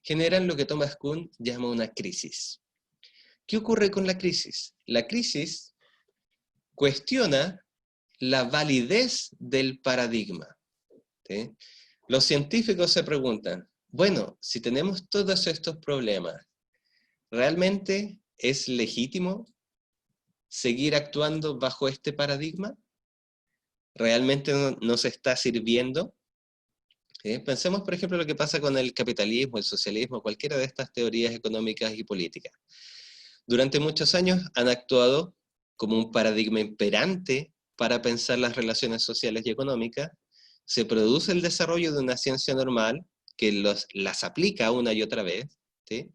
Speaker 1: generan lo que Thomas Kuhn llama una crisis. ¿Qué ocurre con la crisis? La crisis cuestiona la validez del paradigma, ¿sí? Los científicos se preguntan, bueno, si tenemos todos estos problemas, ¿realmente es legítimo seguir actuando bajo este paradigma? ¿Realmente nos está sirviendo? ¿Sí? Pensemos, por ejemplo, lo que pasa con el capitalismo, el socialismo, cualquiera de estas teorías económicas y políticas. Durante muchos años han actuado como un paradigma imperante para pensar las relaciones sociales y económicas. Se produce el desarrollo de una ciencia normal que las aplica una y otra vez, ¿sí?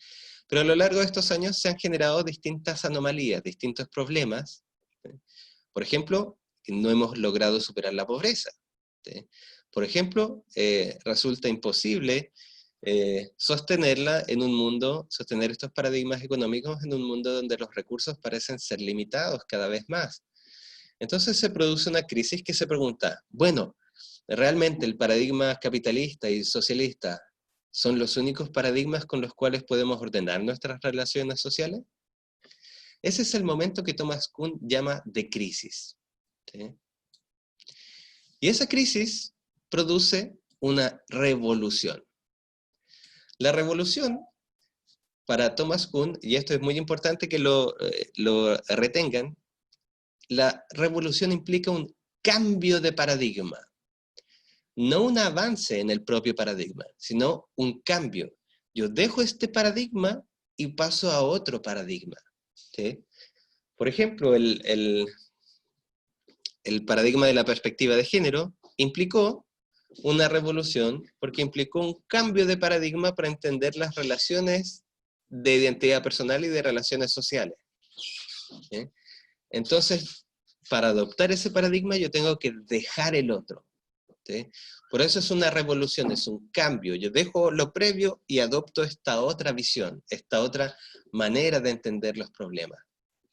Speaker 1: Pero a lo largo de estos años se han generado distintas anomalías, distintos problemas, ¿sí? Por ejemplo, no hemos logrado superar la pobreza, ¿sí? Por ejemplo, resulta imposible sostenerla en un mundo, sostener estos paradigmas económicos en un mundo donde los recursos parecen ser limitados cada vez más. Entonces se produce una crisis que se pregunta, bueno, ¿realmente el paradigma capitalista y socialista son los únicos paradigmas con los cuales podemos ordenar nuestras relaciones sociales? Ese es el momento que Thomas Kuhn llama de crisis, ¿sí? Y esa crisis produce una revolución. La revolución, para Thomas Kuhn, y esto es muy importante que lo retengan, la revolución implica un cambio de paradigma. No un avance en el propio paradigma, sino un cambio. yo dejo este paradigma y paso a otro paradigma. ¿Sí? Por ejemplo, el paradigma de la perspectiva de género implicó una revolución porque implicó un cambio de paradigma para entender las relaciones de identidad personal y de relaciones sociales. ¿Sí? Entonces, para adoptar ese paradigma yo tengo que dejar el otro. ¿Sí? Por eso es una revolución, es un cambio. Yo dejo lo previo y adopto esta otra visión, esta otra manera de entender los problemas.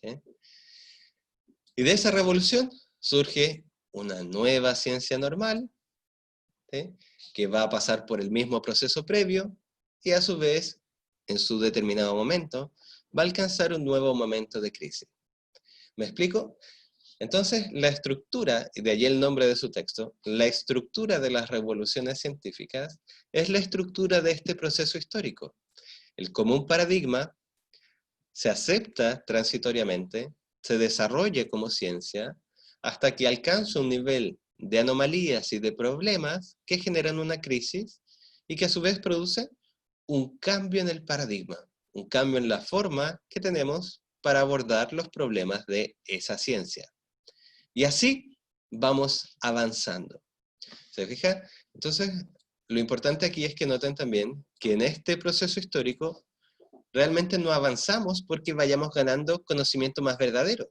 Speaker 1: ¿Sí? Y de esa revolución surge una nueva ciencia normal, ¿sí? Que va a pasar por el mismo proceso previo y a su vez, en su determinado momento, va a alcanzar un nuevo momento de crisis. ¿Me explico? Entonces, la estructura, y de allí el nombre de su texto, la estructura de las revoluciones científicas es la estructura de este proceso histórico. El común paradigma se acepta transitoriamente, se desarrolla como ciencia, hasta que alcanza un nivel de anomalías y de problemas que generan una crisis y que a su vez produce un cambio en el paradigma, un cambio en la forma que tenemos para abordar los problemas de esa ciencia. Y así vamos avanzando. ¿Se fija? Entonces, lo importante aquí es que noten también que en este proceso histórico realmente no avanzamos porque vayamos ganando conocimiento más verdadero,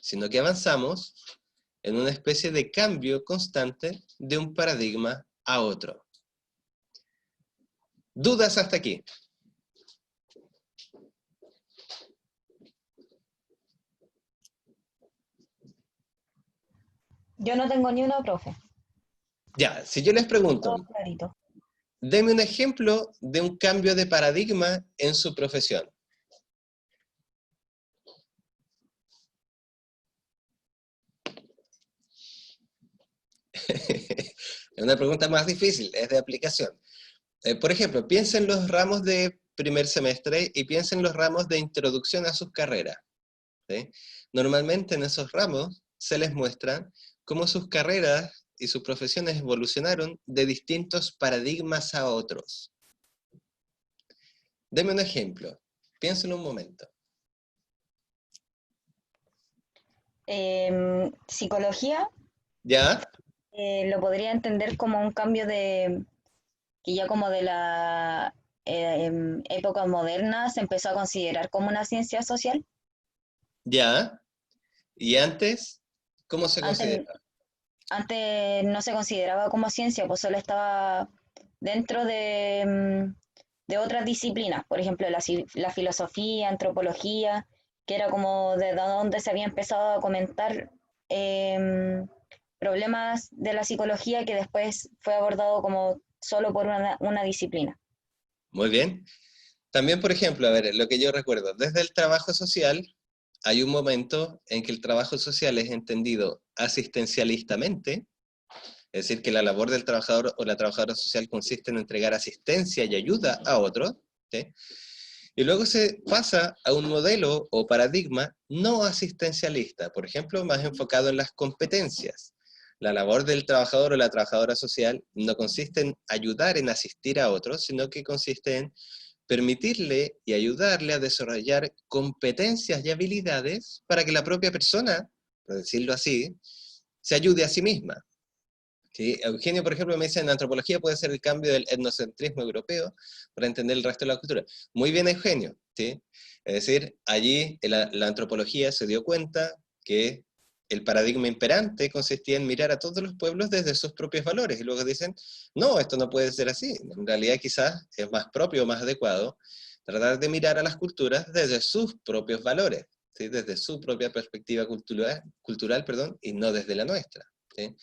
Speaker 1: sino que avanzamos en una especie de cambio constante de un paradigma a otro. ¿Dudas hasta aquí?
Speaker 3: Yo no tengo ni una, profe.
Speaker 1: Ya, si yo les pregunto,
Speaker 3: Todo clarito.
Speaker 1: deme un ejemplo de un cambio de paradigma en su profesión. Es una pregunta más difícil, es de aplicación. Por ejemplo, piensen en los ramos de primer semestre y piensen en los ramos de introducción a sus carreras. ¿Sí? Normalmente en esos ramos se les muestra cómo sus carreras y sus profesiones evolucionaron de distintos paradigmas a otros. Deme un ejemplo. Piensen un momento.
Speaker 3: Psicología
Speaker 1: ¿Ya?
Speaker 3: lo podría entender como un cambio de que ya como de la época moderna se empezó a considerar como una ciencia social.
Speaker 1: ¿Ya? ¿Y antes? ¿Cómo se
Speaker 3: Antes,
Speaker 1: considera?
Speaker 3: antes no se consideraba como ciencia, pues solo estaba dentro de otras disciplinas, por ejemplo, la filosofía, antropología, que era como de donde se había empezado a comentar problemas de la psicología que después fue abordado como solo por una disciplina.
Speaker 1: Muy bien. También, por ejemplo, a ver, lo que yo recuerdo, desde el trabajo social, hay un momento en que el trabajo social es entendido asistencialistamente, es decir, que la labor del trabajador o la trabajadora social consiste en entregar asistencia y ayuda a otros, ¿sí? Y luego se pasa a un modelo o paradigma no asistencialista, por ejemplo, más enfocado en las competencias. La labor del trabajador o la trabajadora social no consiste en ayudar, en asistir a otros, sino que consiste en permitirle y ayudarle a desarrollar competencias y habilidades para que la propia persona, por decirlo así, se ayude a sí misma. ¿Sí? Eugenio, por ejemplo, me dice, en antropología puede ser el cambio del etnocentrismo europeo para entender el resto de la cultura. Muy bien, Eugenio. ¿Sí? Es decir, allí la antropología se dio cuenta que el paradigma imperante consistía en mirar a todos los pueblos desde sus propios valores, y luego dicen, no, esto no puede ser así. En realidad quizás es más propio, más adecuado, tratar de mirar a las culturas desde sus propios valores, ¿sí? Desde su propia perspectiva cultural, y no desde la nuestra. ¿Sí?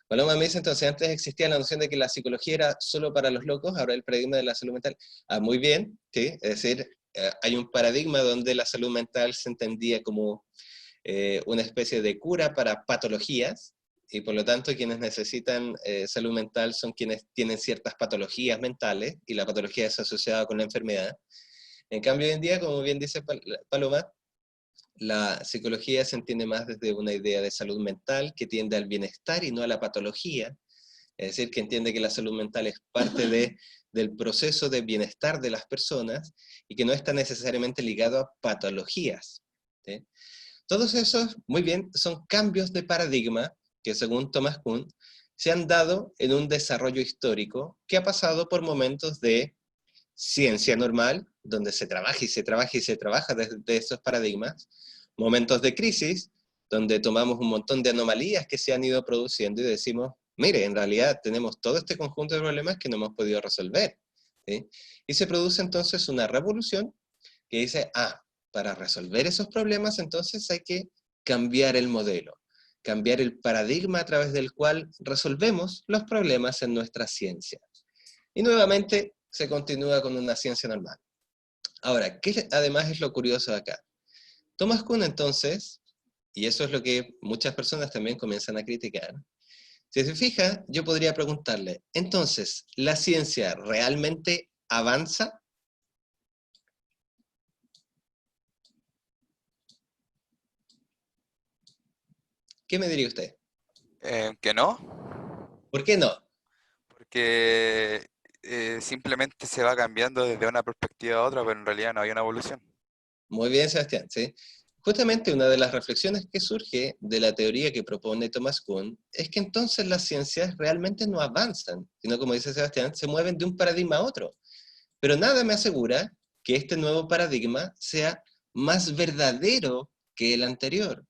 Speaker 1: Paloma me dice, entonces, antes existía la noción de que la psicología era solo para los locos, ahora el paradigma de la salud mental. Ah, muy bien, ¿sí? Es decir, hay un paradigma donde la salud mental se entendía como una especie de cura para patologías, y por lo tanto quienes necesitan salud mental son quienes tienen ciertas patologías mentales, y la patología es asociada con la enfermedad. En cambio, hoy en día, como bien dice Paloma, la psicología se entiende más desde una idea de salud mental que tiende al bienestar y no a la patología. Es decir, que entiende que la salud mental es parte de del proceso de bienestar de las personas y que no está necesariamente ligado a patologías. ¿Sí? Todos esos, muy bien, son cambios de paradigma que según Thomas Kuhn se han dado en un desarrollo histórico que ha pasado por momentos de ciencia normal, donde se trabaja y se trabaja y se trabaja desde esos paradigmas, momentos de crisis, donde tomamos un montón de anomalías que se han ido produciendo y decimos, mire, en realidad tenemos todo este conjunto de problemas que no hemos podido resolver. ¿Sí? Y se produce entonces una revolución que dice, para resolver esos problemas entonces hay que cambiar el modelo, cambiar el paradigma a través del cual resolvemos los problemas en nuestra ciencia. Y nuevamente se continúa con una ciencia normal. Ahora, ¿qué además es lo curioso de acá? Thomas Kuhn entonces, y eso es lo que muchas personas también comienzan a criticar, si se fija, yo podría preguntarle, entonces, ¿la ciencia realmente avanza? ¿Qué me diría usted?
Speaker 6: Que no,
Speaker 1: ¿Por qué no?
Speaker 6: porque simplemente se va cambiando desde una perspectiva a otra, pero en realidad no hay una evolución.
Speaker 1: Muy bien, Sebastián, ¿sí? Justamente una de las reflexiones que surge de la teoría que propone Thomas Kuhn es que entonces las ciencias realmente no avanzan, sino como dice Sebastián, se mueven de un paradigma a otro. Pero nada me asegura que este nuevo paradigma sea más verdadero que el anterior.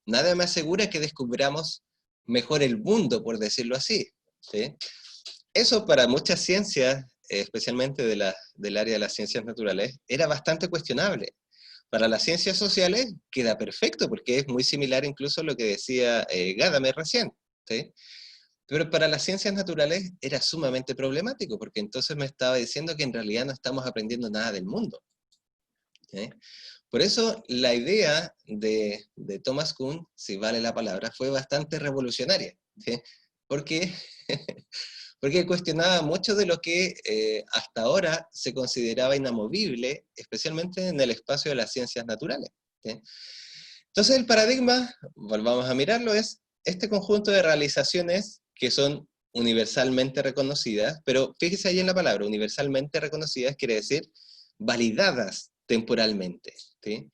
Speaker 1: Nada me asegura que descubramos mejor el mundo, por decirlo así. ¿Sí? Eso para muchas ciencias, especialmente del área de las ciencias naturales, era bastante cuestionable. Para las ciencias sociales queda perfecto, porque es muy similar incluso a lo que decía Gadamer recién. ¿Sí? Pero para las ciencias naturales era sumamente problemático, porque entonces me estaba diciendo que en realidad no estamos aprendiendo nada del mundo. ¿Sí? Por eso la idea de Thomas Kuhn, si vale la palabra, fue bastante revolucionaria. ¿Sí? Porque, porque cuestionaba mucho de lo que hasta ahora se consideraba inamovible, especialmente en el espacio de las ciencias naturales. ¿Sí? Entonces el paradigma, volvamos a mirarlo, es este conjunto de realizaciones que son universalmente reconocidas, pero fíjese ahí en la palabra, universalmente reconocidas quiere decir validadas temporalmente, ¿sí?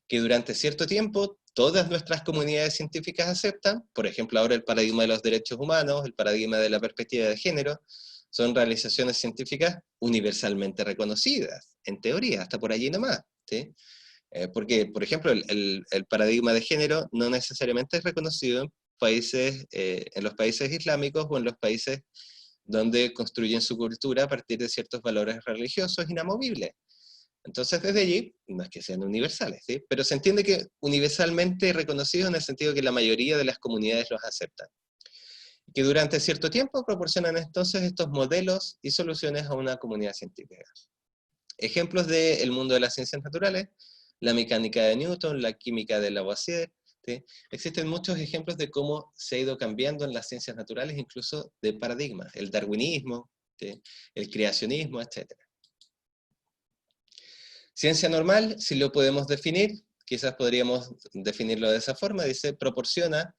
Speaker 1: Que durante cierto tiempo todas nuestras comunidades científicas aceptan, por ejemplo ahora el paradigma de los derechos humanos, el paradigma de la perspectiva de género, son realizaciones científicas universalmente reconocidas, en teoría, hasta por allí nomás, ¿sí? Porque, por ejemplo, el paradigma de género no necesariamente es reconocido en países, en los países islámicos o en los países donde construyen su cultura a partir de ciertos valores religiosos inamovibles. Entonces, desde allí, no es que sean universales, ¿sí? Pero se entiende que universalmente reconocidos en el sentido que la mayoría de las comunidades los aceptan. Que durante cierto tiempo proporcionan entonces estos modelos y soluciones a una comunidad científica. Ejemplos del mundo de las ciencias naturales: la mecánica de Newton, la química de Lavoisier. ¿Sí? Existen muchos ejemplos de cómo se ha ido cambiando en las ciencias naturales, incluso de paradigmas, el darwinismo, ¿sí? El creacionismo, etc. Ciencia normal, si lo podemos definir, quizás podríamos definirlo de esa forma, dice, proporciona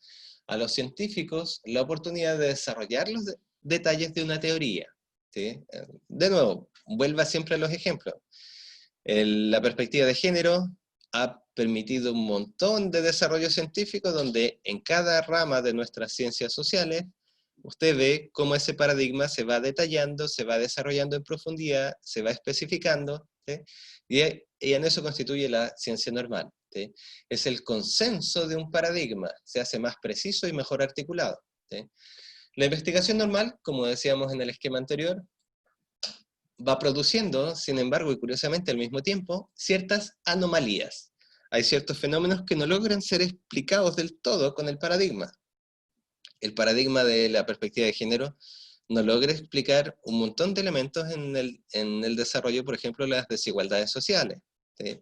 Speaker 1: a los científicos la oportunidad de desarrollar los detalles de una teoría. ¿Sí? De nuevo, vuelva siempre a los ejemplos. La perspectiva de género ha permitido un montón de desarrollo científico donde en cada rama de nuestras ciencias sociales usted ve cómo ese paradigma se va detallando, se va desarrollando en profundidad, se va especificando, ¿sí? y en eso constituye la ciencia normal. ¿Sí? Es el consenso de un paradigma, se hace más preciso y mejor articulado. ¿Sí? La investigación normal, como decíamos en el esquema anterior, va produciendo, sin embargo, y curiosamente al mismo tiempo, ciertas anomalías. Hay ciertos fenómenos que no logran ser explicados del todo con el paradigma. El paradigma de la perspectiva de género no logra explicar un montón de elementos en el desarrollo, por ejemplo, las desigualdades sociales. ¿Sí?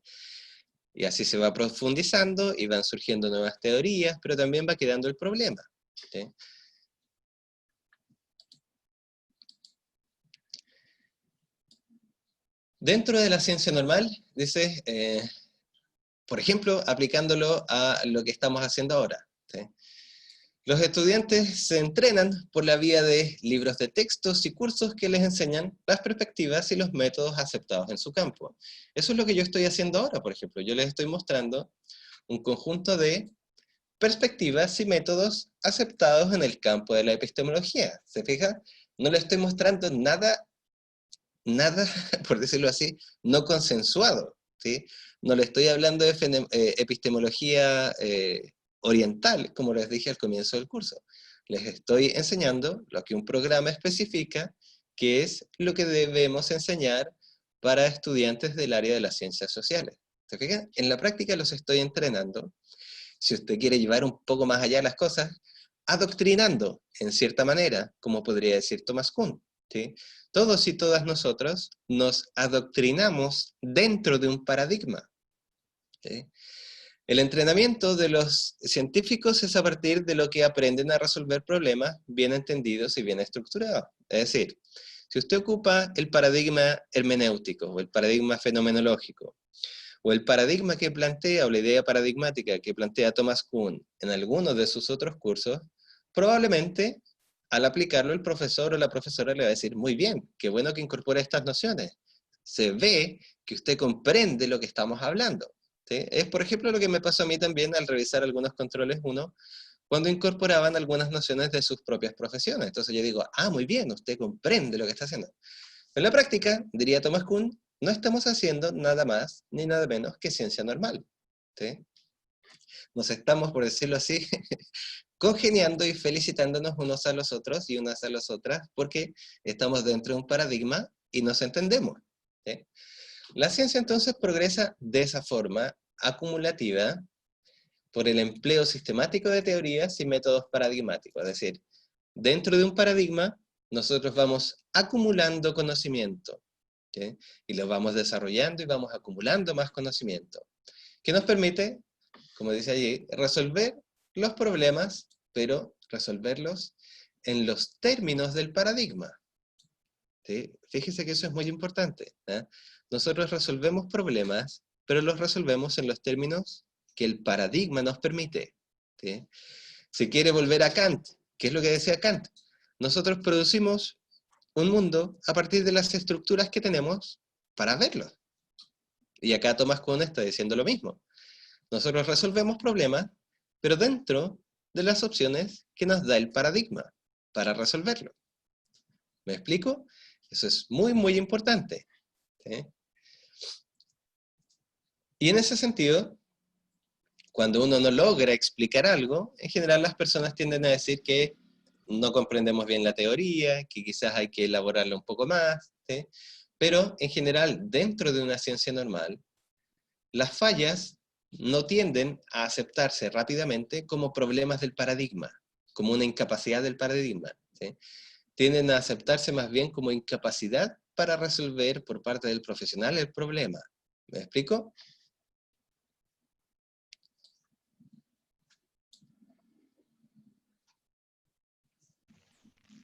Speaker 1: Y así se va profundizando y van surgiendo nuevas teorías, pero también va quedando el problema. ¿Sí? Dentro de la ciencia normal, dice, por ejemplo, aplicándolo a lo que estamos haciendo ahora. ¿Sí? Los estudiantes se entrenan por la vía de libros de textos y cursos que les enseñan las perspectivas y los métodos aceptados en su campo. Eso es lo que yo estoy haciendo ahora, por ejemplo. Yo les estoy mostrando un conjunto de perspectivas y métodos aceptados en el campo de la epistemología. ¿Se fija? No les estoy mostrando nada, por decirlo así, no consensuado, ¿sí? No le estoy hablando de epistemología oriental, como les dije al comienzo del curso. Les estoy enseñando lo que un programa especifica, que es lo que debemos enseñar para estudiantes del área de las ciencias sociales. ¿Se fijan? En la práctica los estoy entrenando. Si usted quiere llevar un poco más allá las cosas, adoctrinando, en cierta manera, como podría decir Thomas Kuhn, ¿sí? Todos y todas nosotros nos adoctrinamos dentro de un paradigma, ¿sí? El entrenamiento de los científicos es a partir de lo que aprenden a resolver problemas bien entendidos y bien estructurados. Es decir, si usted ocupa el paradigma hermenéutico o el paradigma fenomenológico, o el paradigma que plantea, o la idea paradigmática que plantea Thomas Kuhn en alguno de sus otros cursos, probablemente al aplicarlo el profesor o la profesora le va a decir, muy bien, qué bueno que incorpore estas nociones. Se ve que usted comprende lo que estamos hablando, ¿sí? Es, por ejemplo, lo que me pasó a mí también al revisar algunos controles 1, cuando incorporaban algunas nociones de sus propias profesiones. Entonces yo digo, ah, muy bien, usted comprende lo que está haciendo. En la práctica, diría Thomas Kuhn, no estamos haciendo nada más ni nada menos que ciencia normal, ¿sí? Nos estamos, por decirlo así, congeniando y felicitándonos unos a los otros y unas a las otras porque estamos dentro de un paradigma y nos entendemos, ¿sí? La ciencia entonces progresa de esa forma acumulativa por el empleo sistemático de teorías y métodos paradigmáticos. Es decir, dentro de un paradigma nosotros vamos acumulando conocimiento, ¿sí? Y lo vamos desarrollando y vamos acumulando más conocimiento, que nos permite, como dice allí, resolver los problemas, pero resolverlos en los términos del paradigma, ¿sí? Fíjese que eso es muy importante, ¿eh? Nosotros resolvemos problemas, pero los resolvemos en los términos que el paradigma nos permite, ¿sí? Si quiere volver a Kant, ¿qué es lo que decía Kant? Nosotros producimos un mundo a partir de las estructuras que tenemos para verlo. Y acá Thomas Kuhn está diciendo lo mismo. Nosotros resolvemos problemas, pero dentro de las opciones que nos da el paradigma para resolverlo. ¿Me explico? Eso es muy, muy importante, ¿sí? Y en ese sentido, cuando uno no logra explicar algo, en general las personas tienden a decir que no comprendemos bien la teoría, que quizás hay que elaborarla un poco más, ¿sí? Pero en general, dentro de una ciencia normal, las fallas no tienden a aceptarse rápidamente como problemas del paradigma, como una incapacidad del paradigma, ¿sí? Tienden a aceptarse más bien como incapacidad para resolver por parte del profesional el problema. ¿Me explico?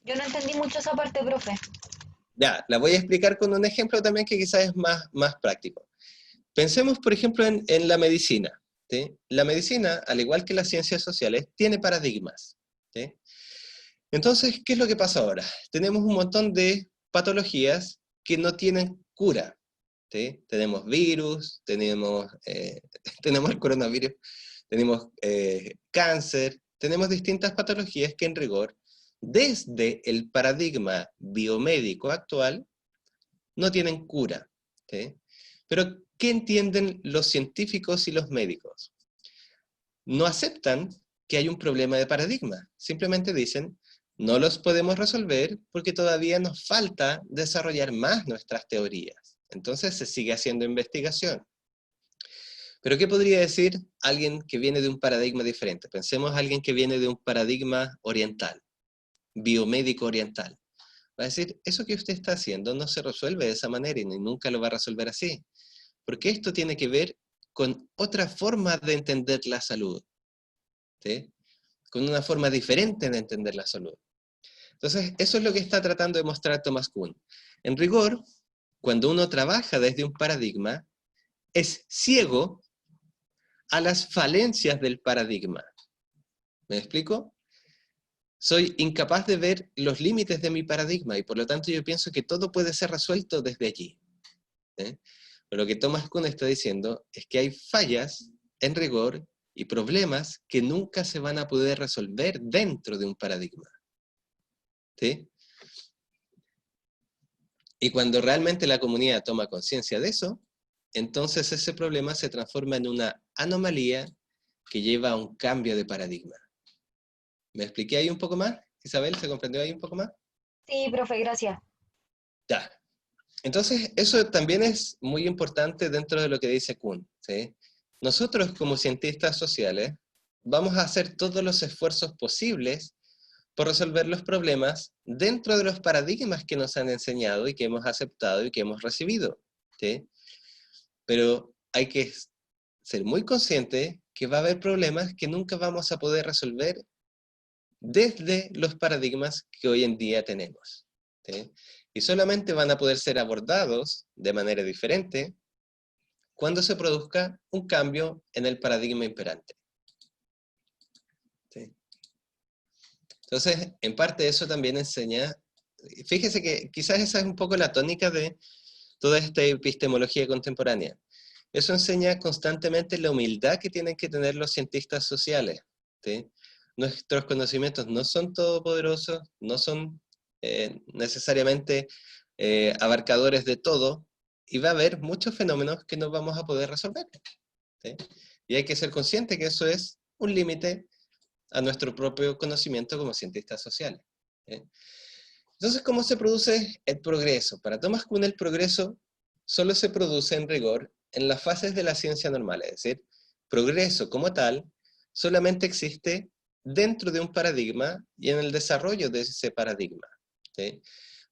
Speaker 3: Yo no entendí mucho esa parte, profe.
Speaker 1: Ya, la voy a explicar con un ejemplo también que quizás es más práctico. Pensemos, por ejemplo, en la medicina, ¿sí? La medicina, al igual que las ciencias sociales, tiene paradigmas, ¿sí? Entonces, ¿qué es lo que pasa ahora? Tenemos un montón de patologías que no tienen cura, ¿sí? Tenemos virus, tenemos el coronavirus, tenemos cáncer, tenemos distintas patologías que en rigor, desde el paradigma biomédico actual, no tienen cura, ¿sí? Pero, ¿qué entienden los científicos y los médicos? No aceptan que hay un problema de paradigma. Simplemente dicen, no los podemos resolver porque todavía nos falta desarrollar más nuestras teorías. Entonces se sigue haciendo investigación. Pero ¿qué podría decir alguien que viene de un paradigma diferente? Pensemos a alguien que viene de un paradigma oriental, biomédico oriental. Va a decir, eso que usted está haciendo no se resuelve de esa manera y nunca lo va a resolver así. Porque esto tiene que ver con otra forma de entender la salud, ¿sí? Con una forma diferente de entender la salud. Entonces, eso es lo que está tratando de mostrar Thomas Kuhn. En rigor, cuando uno trabaja desde un paradigma, es ciego a las falencias del paradigma. ¿Me explico? soy incapaz de ver los límites de mi paradigma y por lo tanto yo pienso que todo puede ser resuelto desde allí. Pero lo que Thomas Kuhn está diciendo es que hay fallas en rigor y problemas que nunca se van a poder resolver dentro de un paradigma. ¿Sí? Y cuando realmente la comunidad toma conciencia de eso, entonces ese problema se transforma en una anomalía que lleva a un cambio de paradigma. ¿Me expliqué ahí un poco más? Isabel, ¿se comprendió ahí un poco más?
Speaker 3: Sí, profe, gracias.
Speaker 1: Ya. Entonces, eso también es muy importante dentro de lo que dice Kuhn, ¿sí? Nosotros como cientistas sociales vamos a hacer todos los esfuerzos posibles por resolver los problemas dentro de los paradigmas que nos han enseñado y que hemos aceptado y que hemos recibido, ¿sí? Pero hay que ser muy conscientes que va a haber problemas que nunca vamos a poder resolver desde los paradigmas que hoy en día tenemos, ¿sí? Y solamente van a poder ser abordados de manera diferente cuando se produzca un cambio en el paradigma imperante. ¿Sí? Entonces, en parte eso también enseña, fíjese que quizás esa es un poco la tónica de toda esta epistemología contemporánea. Eso enseña constantemente la humildad que tienen que tener los cientistas sociales, ¿sí? Nuestros conocimientos no son todopoderosos, no son necesariamente abarcadores de todo, y va a haber muchos fenómenos que no vamos a poder resolver, ¿sí? Y hay que ser consciente que eso es un límite a nuestro propio conocimiento como cientistas sociales, ¿sí? Entonces, ¿cómo se produce el progreso? Para Thomas Kuhn, el progreso solo se produce en rigor en las fases de la ciencia normal, es decir, progreso como tal solamente existe dentro de un paradigma y en el desarrollo de ese paradigma, ¿sí?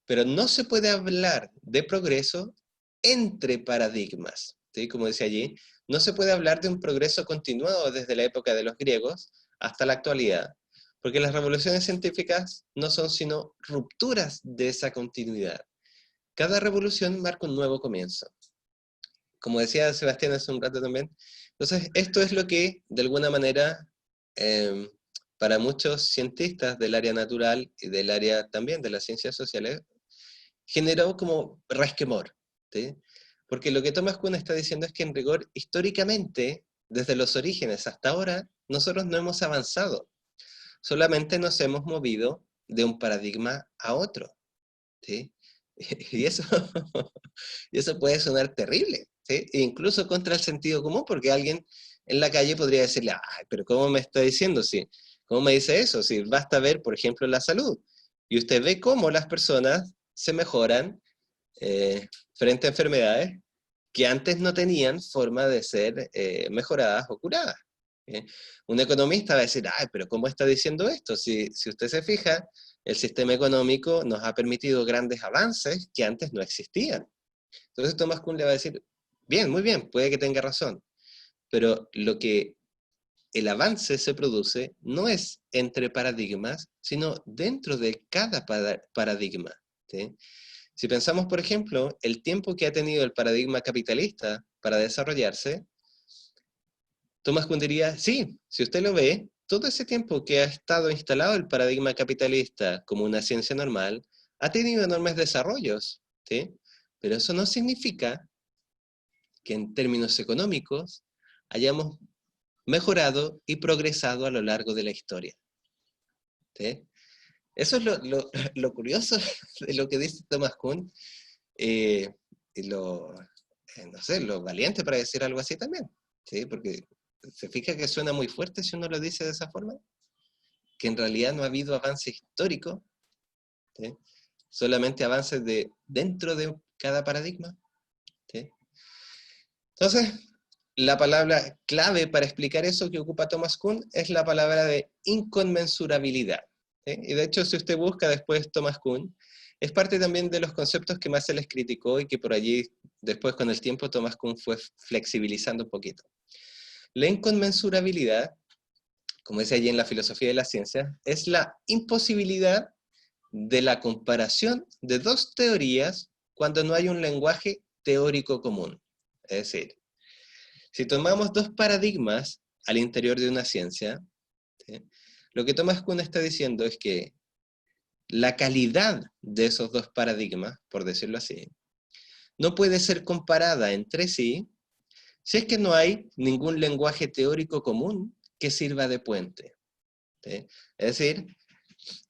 Speaker 1: Pero no se puede hablar de progreso entre paradigmas, ¿sí? Como decía allí, no se puede hablar de un progreso continuado desde la época de los griegos hasta la actualidad, porque las revoluciones científicas no son sino rupturas de esa continuidad. Cada revolución marca un nuevo comienzo. Como decía Sebastián hace un rato también, entonces esto es lo que, de alguna manera, para muchos cientistas del área natural y del área también de las ciencias sociales, generó como resquemor, ¿sí? Porque lo que Thomas Kuhn está diciendo es que en rigor, históricamente, desde los orígenes hasta ahora, nosotros no hemos avanzado. Solamente nos hemos movido de un paradigma a otro, ¿sí? Y eso, y eso puede sonar terrible, ¿sí? E incluso contra el sentido común, porque alguien en la calle podría decirle, ay, pero ¿cómo me está diciendo? Sí, ¿cómo me dice eso? Si basta ver, por ejemplo, la salud. Y usted ve cómo las personas se mejoran frente a enfermedades que antes no tenían forma de ser mejoradas o curadas. Un economista va a decir, ay, pero ¿cómo está diciendo esto? Si usted se fija, el sistema económico nos ha permitido grandes avances que antes no existían. Entonces Thomas Kuhn le va a decir, bien, muy bien, puede que tenga razón, pero lo que el avance se produce no es entre paradigmas, sino dentro de cada paradigma, ¿sí? Si pensamos, por ejemplo, el tiempo que ha tenido el paradigma capitalista para desarrollarse, Thomas Kuhn diría, sí, si usted lo ve, todo ese tiempo que ha estado instalado el paradigma capitalista como una ciencia normal, ha tenido enormes desarrollos, ¿sí? Pero eso no significa que en términos económicos hayamos mejorado y progresado a lo largo de la historia, ¿sí? Eso es lo curioso de lo que dice Thomas Kuhn, y no sé, lo valiente para decir algo así también, ¿sí? Porque se fija que suena muy fuerte si uno lo dice de esa forma, que en realidad no ha habido avance histórico, ¿sí? Solamente avances dentro de cada paradigma, ¿sí? Entonces, la palabra clave para explicar eso que ocupa Thomas Kuhn es la palabra de inconmensurabilidad, ¿sí? Y de hecho, si usted busca después Thomas Kuhn, es parte también de los conceptos que más se les criticó y que por allí, después con el tiempo, Thomas Kuhn fue flexibilizando un poquito. La inconmensurabilidad, como dice allí en la filosofía de la ciencia, es la imposibilidad de la comparación de dos teorías cuando no hay un lenguaje teórico común. Es decir, si tomamos dos paradigmas al interior de una ciencia, ¿sí? Lo que Thomas Kuhn está diciendo es que la calidad de esos dos paradigmas, por decirlo así, no puede ser comparada entre sí si es que no hay ningún lenguaje teórico común que sirva de puente, ¿sí? Es decir,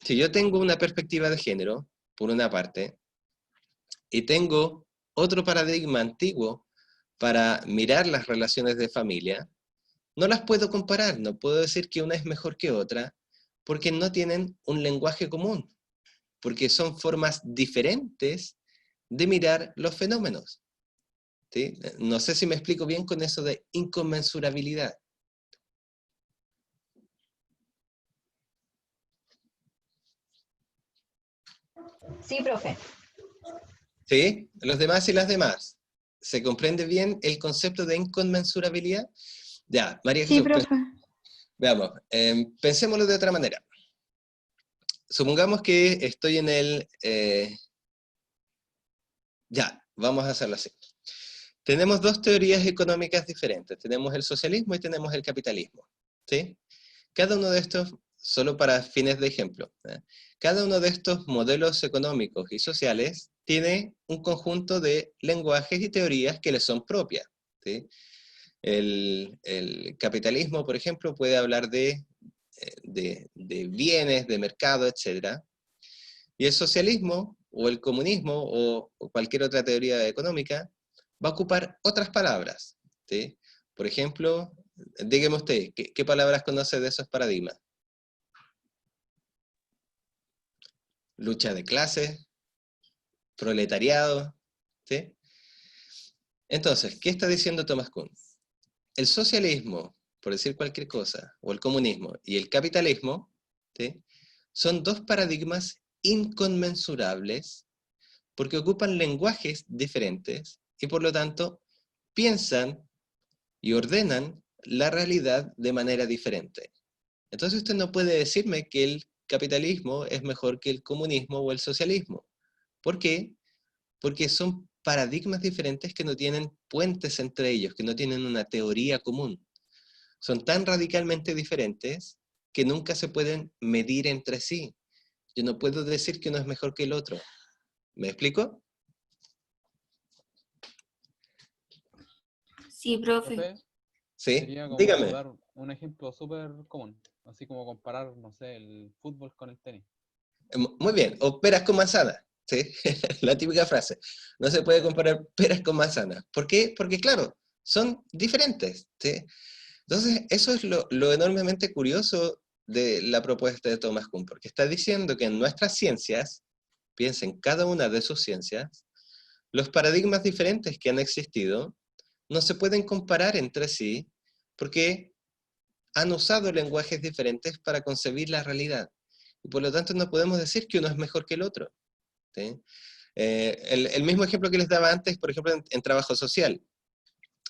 Speaker 1: si yo tengo una perspectiva de género, por una parte, y tengo otro paradigma antiguo para mirar las relaciones de familia, no las puedo comparar, no puedo decir que una es mejor que otra, porque no tienen un lenguaje común, porque son formas diferentes de mirar los fenómenos, ¿sí? No sé si me explico bien con eso de inconmensurabilidad.
Speaker 3: Sí, profe.
Speaker 1: ¿Sí? Los demás y las demás. ¿Se comprende bien el concepto de inconmensurabilidad? Ya, María
Speaker 4: Sí,
Speaker 1: Jesús,
Speaker 4: profe.
Speaker 1: veamos, pensémoslo de otra manera. Supongamos que estoy en el... ya, vamos a hacerlo así. Tenemos dos teorías económicas diferentes. Tenemos el socialismo y tenemos el capitalismo, ¿sí? Cada uno de estos, solo para fines de ejemplo, cada uno de estos modelos económicos y sociales tiene un conjunto de lenguajes y teorías que les son propias, ¿sí? El capitalismo, por ejemplo, puede hablar de bienes, de mercado, etc. Y el socialismo, o el comunismo, o cualquier otra teoría económica, va a ocupar otras palabras, ¿sí? Por ejemplo, dígame usted, ¿qué palabras conoce de esos paradigmas? Lucha de clases, proletariado, ¿sí? Entonces, ¿qué está diciendo Thomas Kuhn? El socialismo, por decir cualquier cosa, o el comunismo y el capitalismo, ¿sí? Son dos paradigmas inconmensurables porque ocupan lenguajes diferentes y por lo tanto piensan y ordenan la realidad de manera diferente. Entonces usted no puede decirme que el capitalismo es mejor que el comunismo o el socialismo. ¿Por qué? Porque son paradigmas diferentes que no tienen puentes entre ellos, que no tienen una teoría común. Son tan radicalmente diferentes que nunca se pueden medir entre sí. Yo no puedo decir que uno es mejor que el otro. ¿Me explico?
Speaker 5: Sí, profe.
Speaker 2: Profe,
Speaker 1: Sí,
Speaker 2: sería como
Speaker 1: dígame.
Speaker 2: dar un ejemplo súper común, así como comparar, no sé, el fútbol con el tenis.
Speaker 1: Muy bien, o peras con manzanas, ¿sí? La típica frase. No se puede comparar peras con manzanas. ¿Por qué? Porque claro, son diferentes, ¿sí? Entonces, eso es lo enormemente curioso de la propuesta de Thomas Kuhn, porque está diciendo que en nuestras ciencias, piensen cada una de sus ciencias, los paradigmas diferentes que han existido no se pueden comparar entre sí porque han usado lenguajes diferentes para concebir la realidad. Y por lo tanto no podemos decir que uno es mejor que el otro, ¿sí? El mismo ejemplo que les daba antes, por ejemplo, en trabajo social.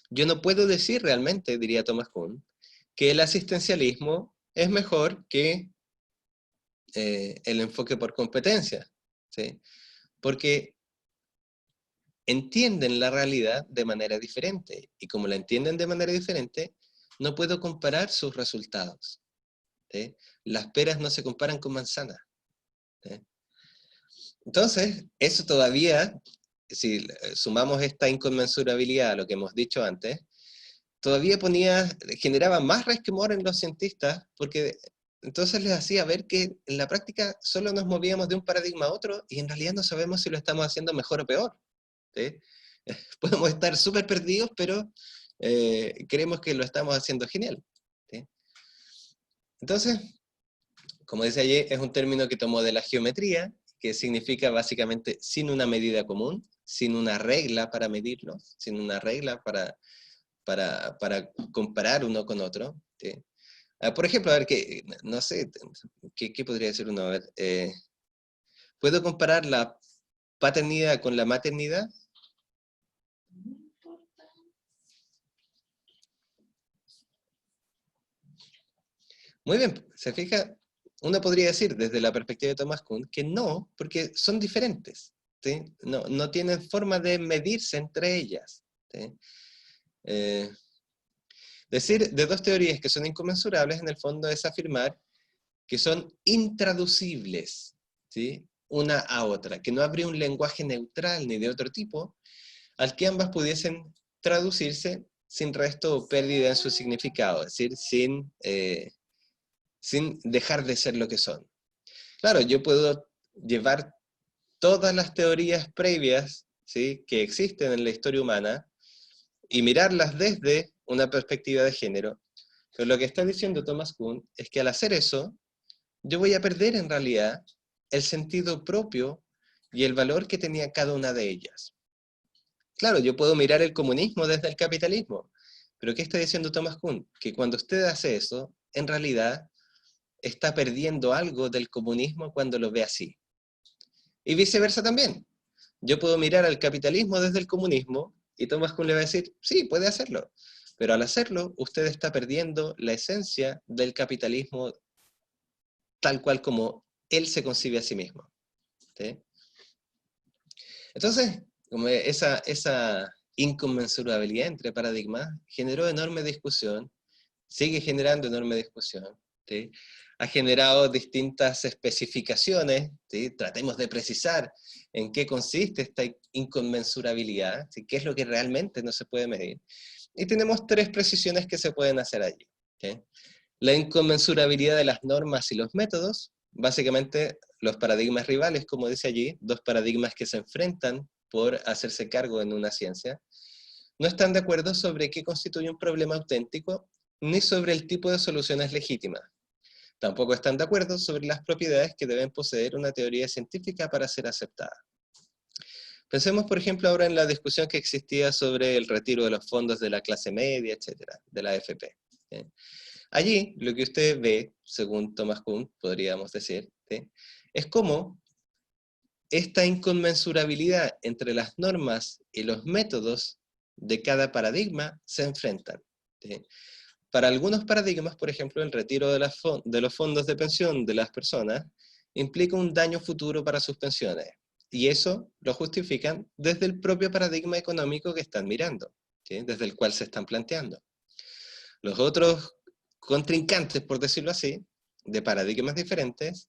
Speaker 1: Yo no puedo decir realmente, diría Thomas Kuhn, que el asistencialismo es mejor que el enfoque por competencia, ¿sí? Porque entienden la realidad de manera diferente, y como la entienden de manera diferente, no puedo comparar sus resultados, ¿sí? Las peras no se comparan con manzanas, ¿sí? Entonces, eso todavía, si sumamos esta inconmensurabilidad a lo que hemos dicho antes, todavía generaba más resquemor en los cientistas, porque entonces les hacía ver que en la práctica solo nos movíamos de un paradigma a otro, y en realidad no sabemos si lo estamos haciendo mejor o peor, ¿sí? Podemos estar súper perdidos, pero creemos que lo estamos haciendo genial, ¿sí? Entonces, como decía ayer, es un término que tomó de la geometría, que significa básicamente sin una medida común, sin una regla para medirlo, sin una regla para comparar uno con otro, ¿sí? Por ejemplo, a ver, no sé, ¿qué podría decir uno? A ver, ¿puedo comparar la paternidad con la maternidad? Muy bien, se fija, uno podría decir desde la perspectiva de Thomas Kuhn que no, porque son diferentes, ¿sí? No tienen forma de medirse entre ellas, ¿sí? Decir de dos teorías que son inconmensurables, en el fondo, es afirmar que son intraducibles, ¿sí?, una a otra, que no habría un lenguaje neutral ni de otro tipo al que ambas pudiesen traducirse sin resto o pérdida en su significado, es decir, sin dejar de ser lo que son. Claro, yo puedo llevar todas las teorías previas, ¿sí?, que existen en la historia humana y mirarlas desde una perspectiva de género, pero lo que está diciendo Thomas Kuhn es que al hacer eso, yo voy a perder en realidad el sentido propio y el valor que tenía cada una de ellas. Claro, yo puedo mirar el comunismo desde el capitalismo, pero ¿qué está diciendo Thomas Kuhn? Que cuando usted hace eso, en realidad está perdiendo algo del comunismo cuando lo ve así. Y viceversa también. Yo puedo mirar al capitalismo desde el comunismo y Thomas Kuhn le va a decir, sí, puede hacerlo. Pero al hacerlo, usted está perdiendo la esencia del capitalismo tal cual como él se concibe a sí mismo, ¿sí? Entonces, como esa inconmensurabilidad entre paradigmas generó enorme discusión, sigue generando enorme discusión, ¿sí? Ha generado distintas especificaciones, ¿sí? Tratemos de precisar en qué consiste esta inconmensurabilidad, ¿sí?, qué es lo que realmente no se puede medir. Y tenemos tres precisiones que se pueden hacer allí, ¿sí? La inconmensurabilidad de las normas y los métodos, básicamente los paradigmas rivales, como dice allí, dos paradigmas que se enfrentan por hacerse cargo en una ciencia, no están de acuerdo sobre qué constituye un problema auténtico, ni sobre el tipo de soluciones legítimas. Tampoco están de acuerdo sobre las propiedades que deben poseer una teoría científica para ser aceptada. Pensemos, por ejemplo, ahora en la discusión que existía sobre el retiro de los fondos de la clase media, etcétera, de la AFP, ¿sí? Allí, lo que usted ve, según Thomas Kuhn, podríamos decir, ¿sí?, es cómo esta inconmensurabilidad entre las normas y los métodos de cada paradigma se enfrentan, ¿sí? Para algunos paradigmas, por ejemplo, el retiro de los fondos de pensión de las personas implica un daño futuro para sus pensiones, y eso lo justifican desde el propio paradigma económico que están mirando, ¿sí?, desde el cual se están planteando. Los otros contrincantes, por decirlo así, de paradigmas diferentes,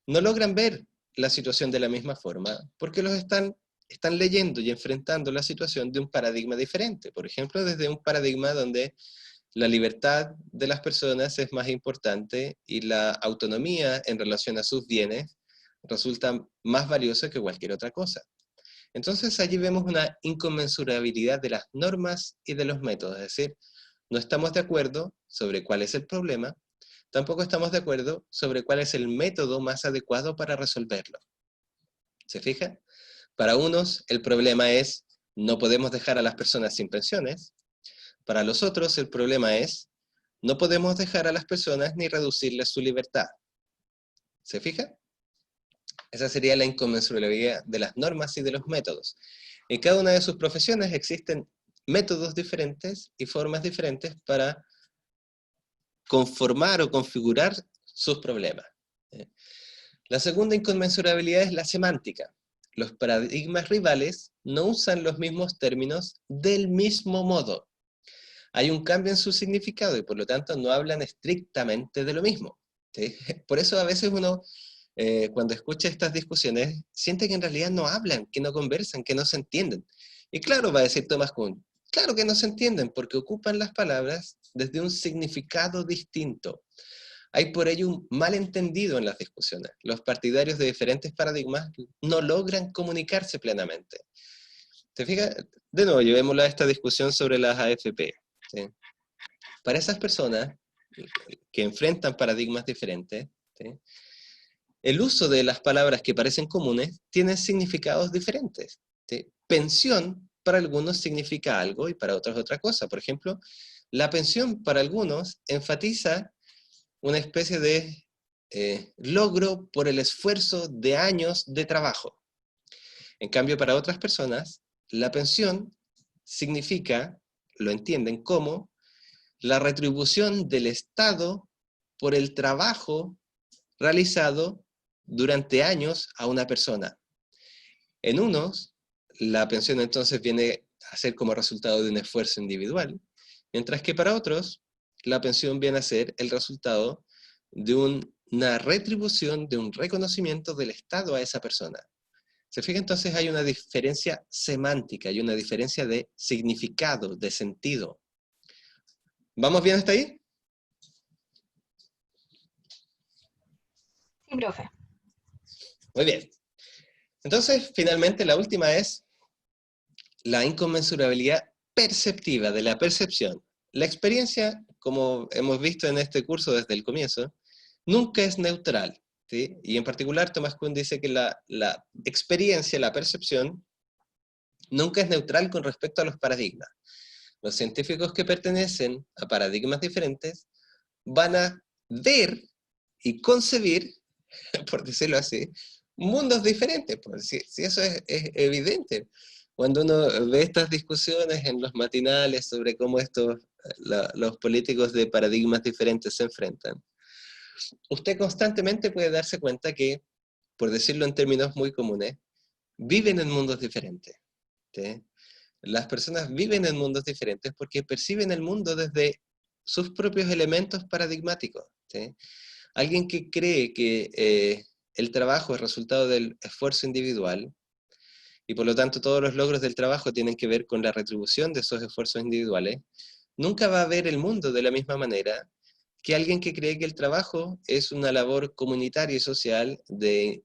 Speaker 1: no logran ver la situación de la misma forma, porque están leyendo y enfrentando la situación de un paradigma diferente. Por ejemplo, desde un paradigma donde la libertad de las personas es más importante y la autonomía en relación a sus bienes resulta más valiosa que cualquier otra cosa. Entonces allí vemos una inconmensurabilidad de las normas y de los métodos, es decir, no estamos de acuerdo sobre cuál es el problema, tampoco estamos de acuerdo sobre cuál es el método más adecuado para resolverlo. ¿Se fija? Para unos, el problema es, no podemos dejar a las personas sin pensiones. Para los otros, el problema es, no podemos dejar a las personas ni reducirles su libertad. ¿Se fija? Esa sería la inconmensurabilidad de las normas y de los métodos. En cada una de sus profesiones existen métodos diferentes y formas diferentes para conformar o configurar sus problemas. La segunda inconmensurabilidad es la semántica. Los paradigmas rivales no usan los mismos términos del mismo modo. Hay un cambio en su significado y por lo tanto no hablan estrictamente de lo mismo, ¿sí? Por eso a veces uno, cuando escucha estas discusiones, siente que en realidad no hablan, que no conversan, que no se entienden. Y claro, va a decir Thomas Kuhn, claro que no se entienden porque ocupan las palabras desde un significado distinto. Hay por ello un malentendido en las discusiones. Los partidarios de diferentes paradigmas no logran comunicarse plenamente. ¿Te fijas? De nuevo, llevémosla a esta discusión sobre las AFP, ¿sí? Para esas personas que enfrentan paradigmas diferentes, ¿sí?, el uso de las palabras que parecen comunes tiene significados diferentes, ¿sí? Pensión para algunos significa algo y para otros otra cosa. Por ejemplo, la pensión para algunos enfatiza una especie de logro por el esfuerzo de años de trabajo. En cambio, para otras personas, la pensión significa, lo entienden como, la retribución del Estado por el trabajo realizado durante años a una persona. En unos, la pensión entonces viene a ser como resultado de un esfuerzo individual, Mientras que para otros, la pensión viene a ser el resultado de una retribución, de un reconocimiento del Estado a esa persona. ¿Se fija? Entonces hay una diferencia semántica, hay una diferencia de significado, de sentido. ¿Vamos bien hasta ahí?
Speaker 3: Sí, profe.
Speaker 1: Muy bien. Entonces, finalmente, la última es la inconmensurabilidad perceptiva, de la percepción. La experiencia, como hemos visto en este curso desde el comienzo, nunca es neutral, ¿sí? Y en particular, Thomas Kuhn dice que la experiencia, la percepción, nunca es neutral con respecto a los paradigmas. Los científicos que pertenecen a paradigmas diferentes van a ver y concebir, por decirlo así, mundos diferentes. Pues, si eso es evidente. Cuando uno ve estas discusiones en los matinales sobre cómo los políticos de paradigmas diferentes se enfrentan, usted constantemente puede darse cuenta que, por decirlo en términos muy comunes, viven en mundos diferentes, ¿sí? Las personas viven en mundos diferentes porque perciben el mundo desde sus propios elementos paradigmáticos, ¿sí? Alguien que cree que el trabajo es resultado del esfuerzo individual, y por lo tanto todos los logros del trabajo tienen que ver con la retribución de esos esfuerzos individuales, nunca va a ver el mundo de la misma manera que alguien que cree que el trabajo es una labor comunitaria y social de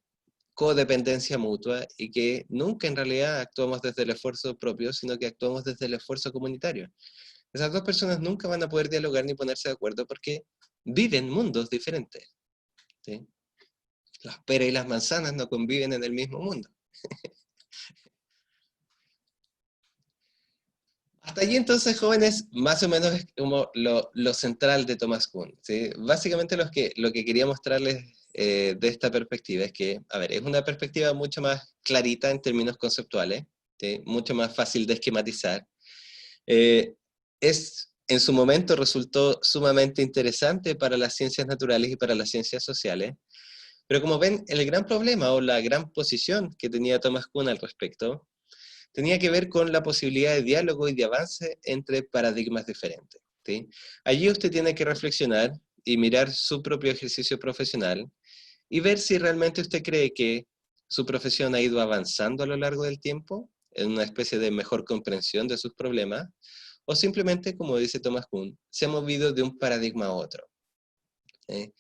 Speaker 1: codependencia mutua y que nunca en realidad actuamos desde el esfuerzo propio, sino que actuamos desde el esfuerzo comunitario. Esas dos personas nunca van a poder dialogar ni ponerse de acuerdo porque viven mundos diferentes, ¿sí? Las peras y las manzanas no conviven en el mismo mundo. Hasta allí entonces, jóvenes, más o menos es como lo central de Thomas Kuhn, ¿sí? Básicamente lo que quería mostrarles de esta perspectiva es que, a ver, es una perspectiva mucho más clarita en términos conceptuales, ¿sí? Mucho más fácil de esquematizar. En su momento resultó sumamente interesante para las ciencias naturales y para las ciencias sociales, pero como ven, el gran problema o la gran posición que tenía Thomas Kuhn al respecto tenía que ver con la posibilidad de diálogo y de avance entre paradigmas diferentes, ¿sí? Allí usted tiene que reflexionar y mirar su propio ejercicio profesional y ver si realmente usted cree que su profesión ha ido avanzando a lo largo del tiempo en una especie de mejor comprensión de sus problemas, o simplemente, como dice Thomas Kuhn, se ha movido de un paradigma a otro, ¿sí?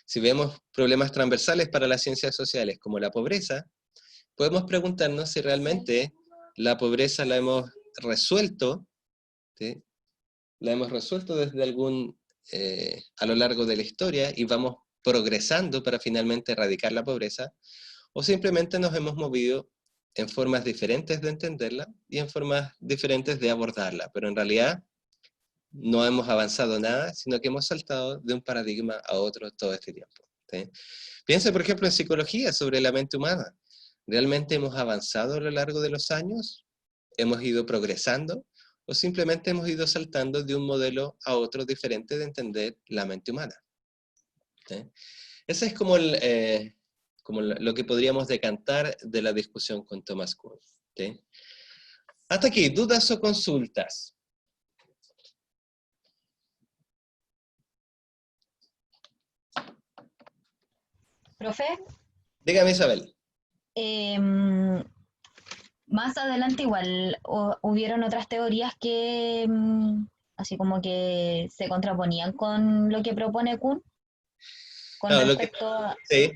Speaker 1: Si vemos problemas transversales para las ciencias sociales como la pobreza, podemos preguntarnos si realmente la pobreza la hemos resuelto, ¿sí? La hemos resuelto desde a lo largo de la historia y vamos progresando para finalmente erradicar la pobreza, o simplemente nos hemos movido en formas diferentes de entenderla y en formas diferentes de abordarla, pero en realidad no hemos avanzado nada, sino que hemos saltado de un paradigma a otro todo este tiempo, ¿sí? Piensa, por ejemplo, en psicología sobre la mente humana. ¿Realmente hemos avanzado a lo largo de los años? ¿Hemos ido progresando? ¿O simplemente hemos ido saltando de un modelo a otro diferente de entender la mente humana? ¿Sí? Ese es como, lo que podríamos decantar de la discusión con Thomas Kuhn, ¿sí? Hasta aquí, ¿dudas o consultas?
Speaker 3: Profe,
Speaker 1: Dígame, Isabel.
Speaker 3: más adelante igual hubieron otras teorías que así como que se contraponían con lo que propone Kuhn con
Speaker 1: Claro,
Speaker 3: respecto
Speaker 1: sí,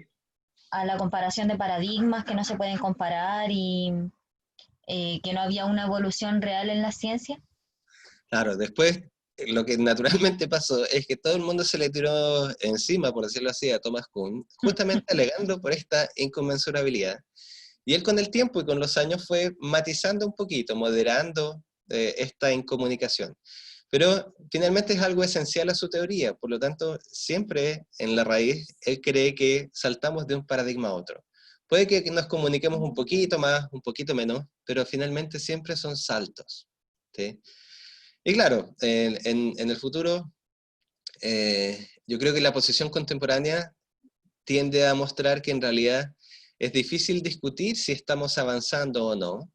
Speaker 3: a la comparación de paradigmas que no se pueden comparar y que no había una evolución real en la ciencia.
Speaker 1: claro, después lo que naturalmente pasó es que todo el mundo se le tiró encima, por decirlo así, a Thomas Kuhn, justamente alegando por esta inconmensurabilidad. Y él con el tiempo y con los años fue matizando un poquito, moderando esta incomunicación. Pero finalmente es algo esencial a su teoría, por lo tanto, siempre en la raíz, él cree que saltamos de un paradigma a otro. Puede que nos comuniquemos un poquito más, un poquito menos, pero finalmente siempre son saltos, ¿sí? Y claro, en el futuro, yo creo que la posición contemporánea tiende a mostrar que en realidad es difícil discutir si estamos avanzando o no,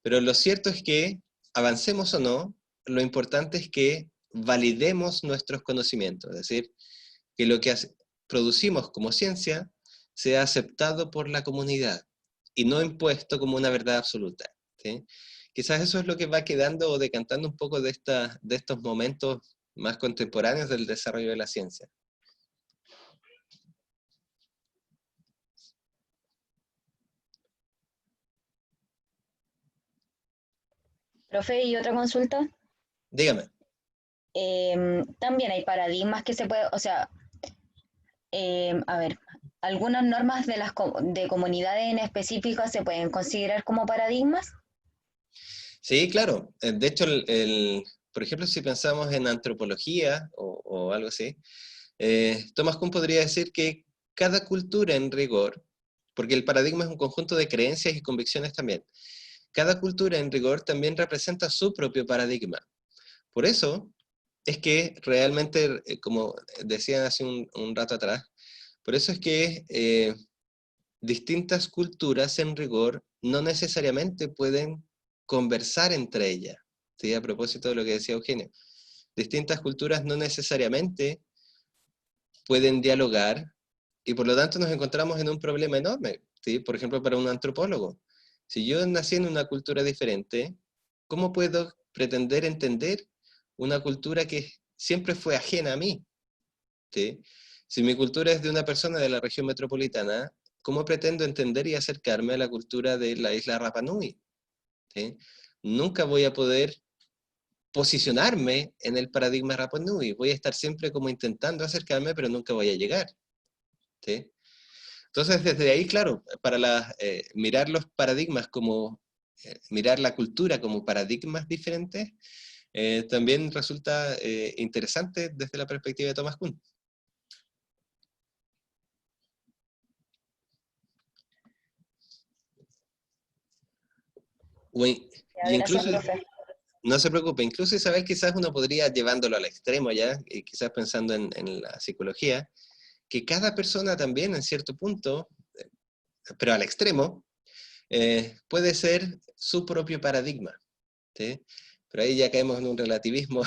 Speaker 1: pero lo cierto es que avancemos o no, lo importante es que validemos nuestros conocimientos, es decir, que lo que producimos como ciencia sea aceptado por la comunidad y no impuesto como una verdad absoluta, ¿sí? Quizás eso es lo que va quedando o decantando un poco de estos momentos más contemporáneos del desarrollo de la ciencia.
Speaker 3: Profe, ¿y otra consulta?
Speaker 1: Dígame.
Speaker 3: También hay paradigmas que se puede, o sea, a ver, algunas normas de de comunidades en específico se pueden considerar como paradigmas.
Speaker 1: Sí, claro. De hecho, por ejemplo, si pensamos en antropología o algo así, Thomas Kuhn podría decir que cada cultura en rigor, porque el paradigma es un conjunto de creencias y convicciones también, cada cultura en rigor también representa su propio paradigma. Por eso es que realmente, como decía hace un rato atrás, por eso es que distintas culturas en rigor no necesariamente pueden conversar entre ellas. ¿Sí? A propósito de lo que decía Eugenio. Distintas culturas no necesariamente pueden dialogar y por lo tanto nos encontramos en un problema enorme. ¿Sí? Por ejemplo, para un antropólogo. Si yo nací en una cultura diferente, ¿cómo puedo pretender entender una cultura que siempre fue ajena a mí? ¿Sí? Si mi cultura es de una persona de la región metropolitana, ¿cómo pretendo entender y acercarme a la cultura de la isla Rapa Nui? ¿Sí? Nunca voy a poder posicionarme en el paradigma Rapa Nui. Voy a estar siempre como intentando acercarme, pero nunca voy a llegar. ¿Sí? Entonces, desde ahí, claro, para mirar los paradigmas como, mirar la cultura como paradigmas diferentes, también resulta interesante desde la perspectiva de Thomas Kuhn. Y
Speaker 3: Gracias,
Speaker 1: incluso,
Speaker 3: profe.
Speaker 1: no se preocupe, incluso Isabel quizás uno podría llevándolo al extremo ya, y quizás pensando en la psicología, que cada persona también en cierto punto, pero al extremo, puede ser su propio paradigma. ¿Sí? Pero ahí ya caemos en un relativismo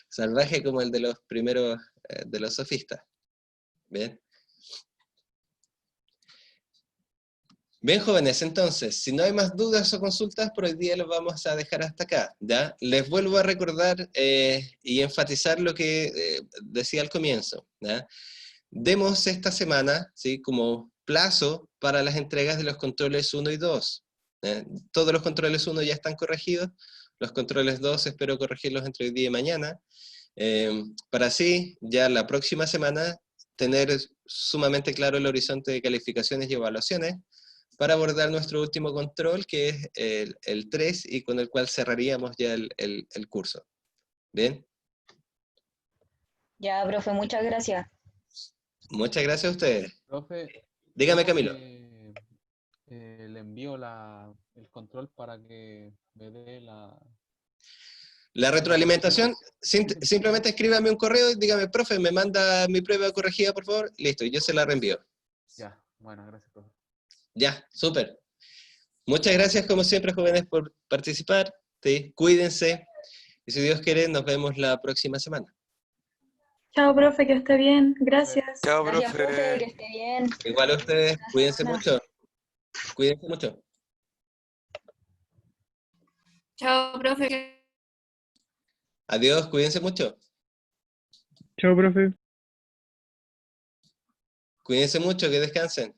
Speaker 1: salvaje como el de los primeros, de los sofistas. ¿Bien? Bien, jóvenes, entonces, si no hay más dudas o consultas, por hoy día los vamos a dejar hasta acá, ¿ya? Les vuelvo a recordar y enfatizar lo que decía al comienzo, ¿ya? Demos esta semana, ¿sí? Como plazo para las entregas de los controles 1 y 2. Todos los controles 1 ya están corregidos, los controles 2 espero corregirlos entre hoy día y mañana, para así, ya la próxima semana, tener sumamente claro el horizonte de calificaciones y evaluaciones, para abordar nuestro último control, que es el 3, y con el cual cerraríamos ya el curso. ¿Bien?
Speaker 3: Ya, profe, muchas gracias.
Speaker 1: Muchas gracias a ustedes.
Speaker 2: Profe,
Speaker 1: Dígame,
Speaker 2: ¿cómo
Speaker 1: Camilo.
Speaker 2: le envío el control para que me dé
Speaker 1: La
Speaker 2: la
Speaker 1: retroalimentación,
Speaker 2: evaluación?
Speaker 1: simplemente escríbame un correo y dígame, profe, me manda mi prueba corregida, por favor. Listo, yo se la reenvío.
Speaker 2: Ya, bueno, gracias, profe.
Speaker 1: Ya, súper. Muchas gracias, como siempre, jóvenes, por participar. ¿Sí? Cuídense. Y si Dios quiere, nos vemos la próxima semana.
Speaker 4: Chao, profe, que esté bien. Gracias.
Speaker 6: Chao,
Speaker 3: Gracias, profe, que
Speaker 6: profe.
Speaker 3: esté bien.
Speaker 1: Igual a ustedes,
Speaker 3: Buena
Speaker 1: cuídense
Speaker 3: semana.
Speaker 1: mucho. Cuídense mucho.
Speaker 5: Chao, profe.
Speaker 1: Adiós, cuídense mucho.
Speaker 7: Chao, profe.
Speaker 1: Cuídense mucho, que descansen.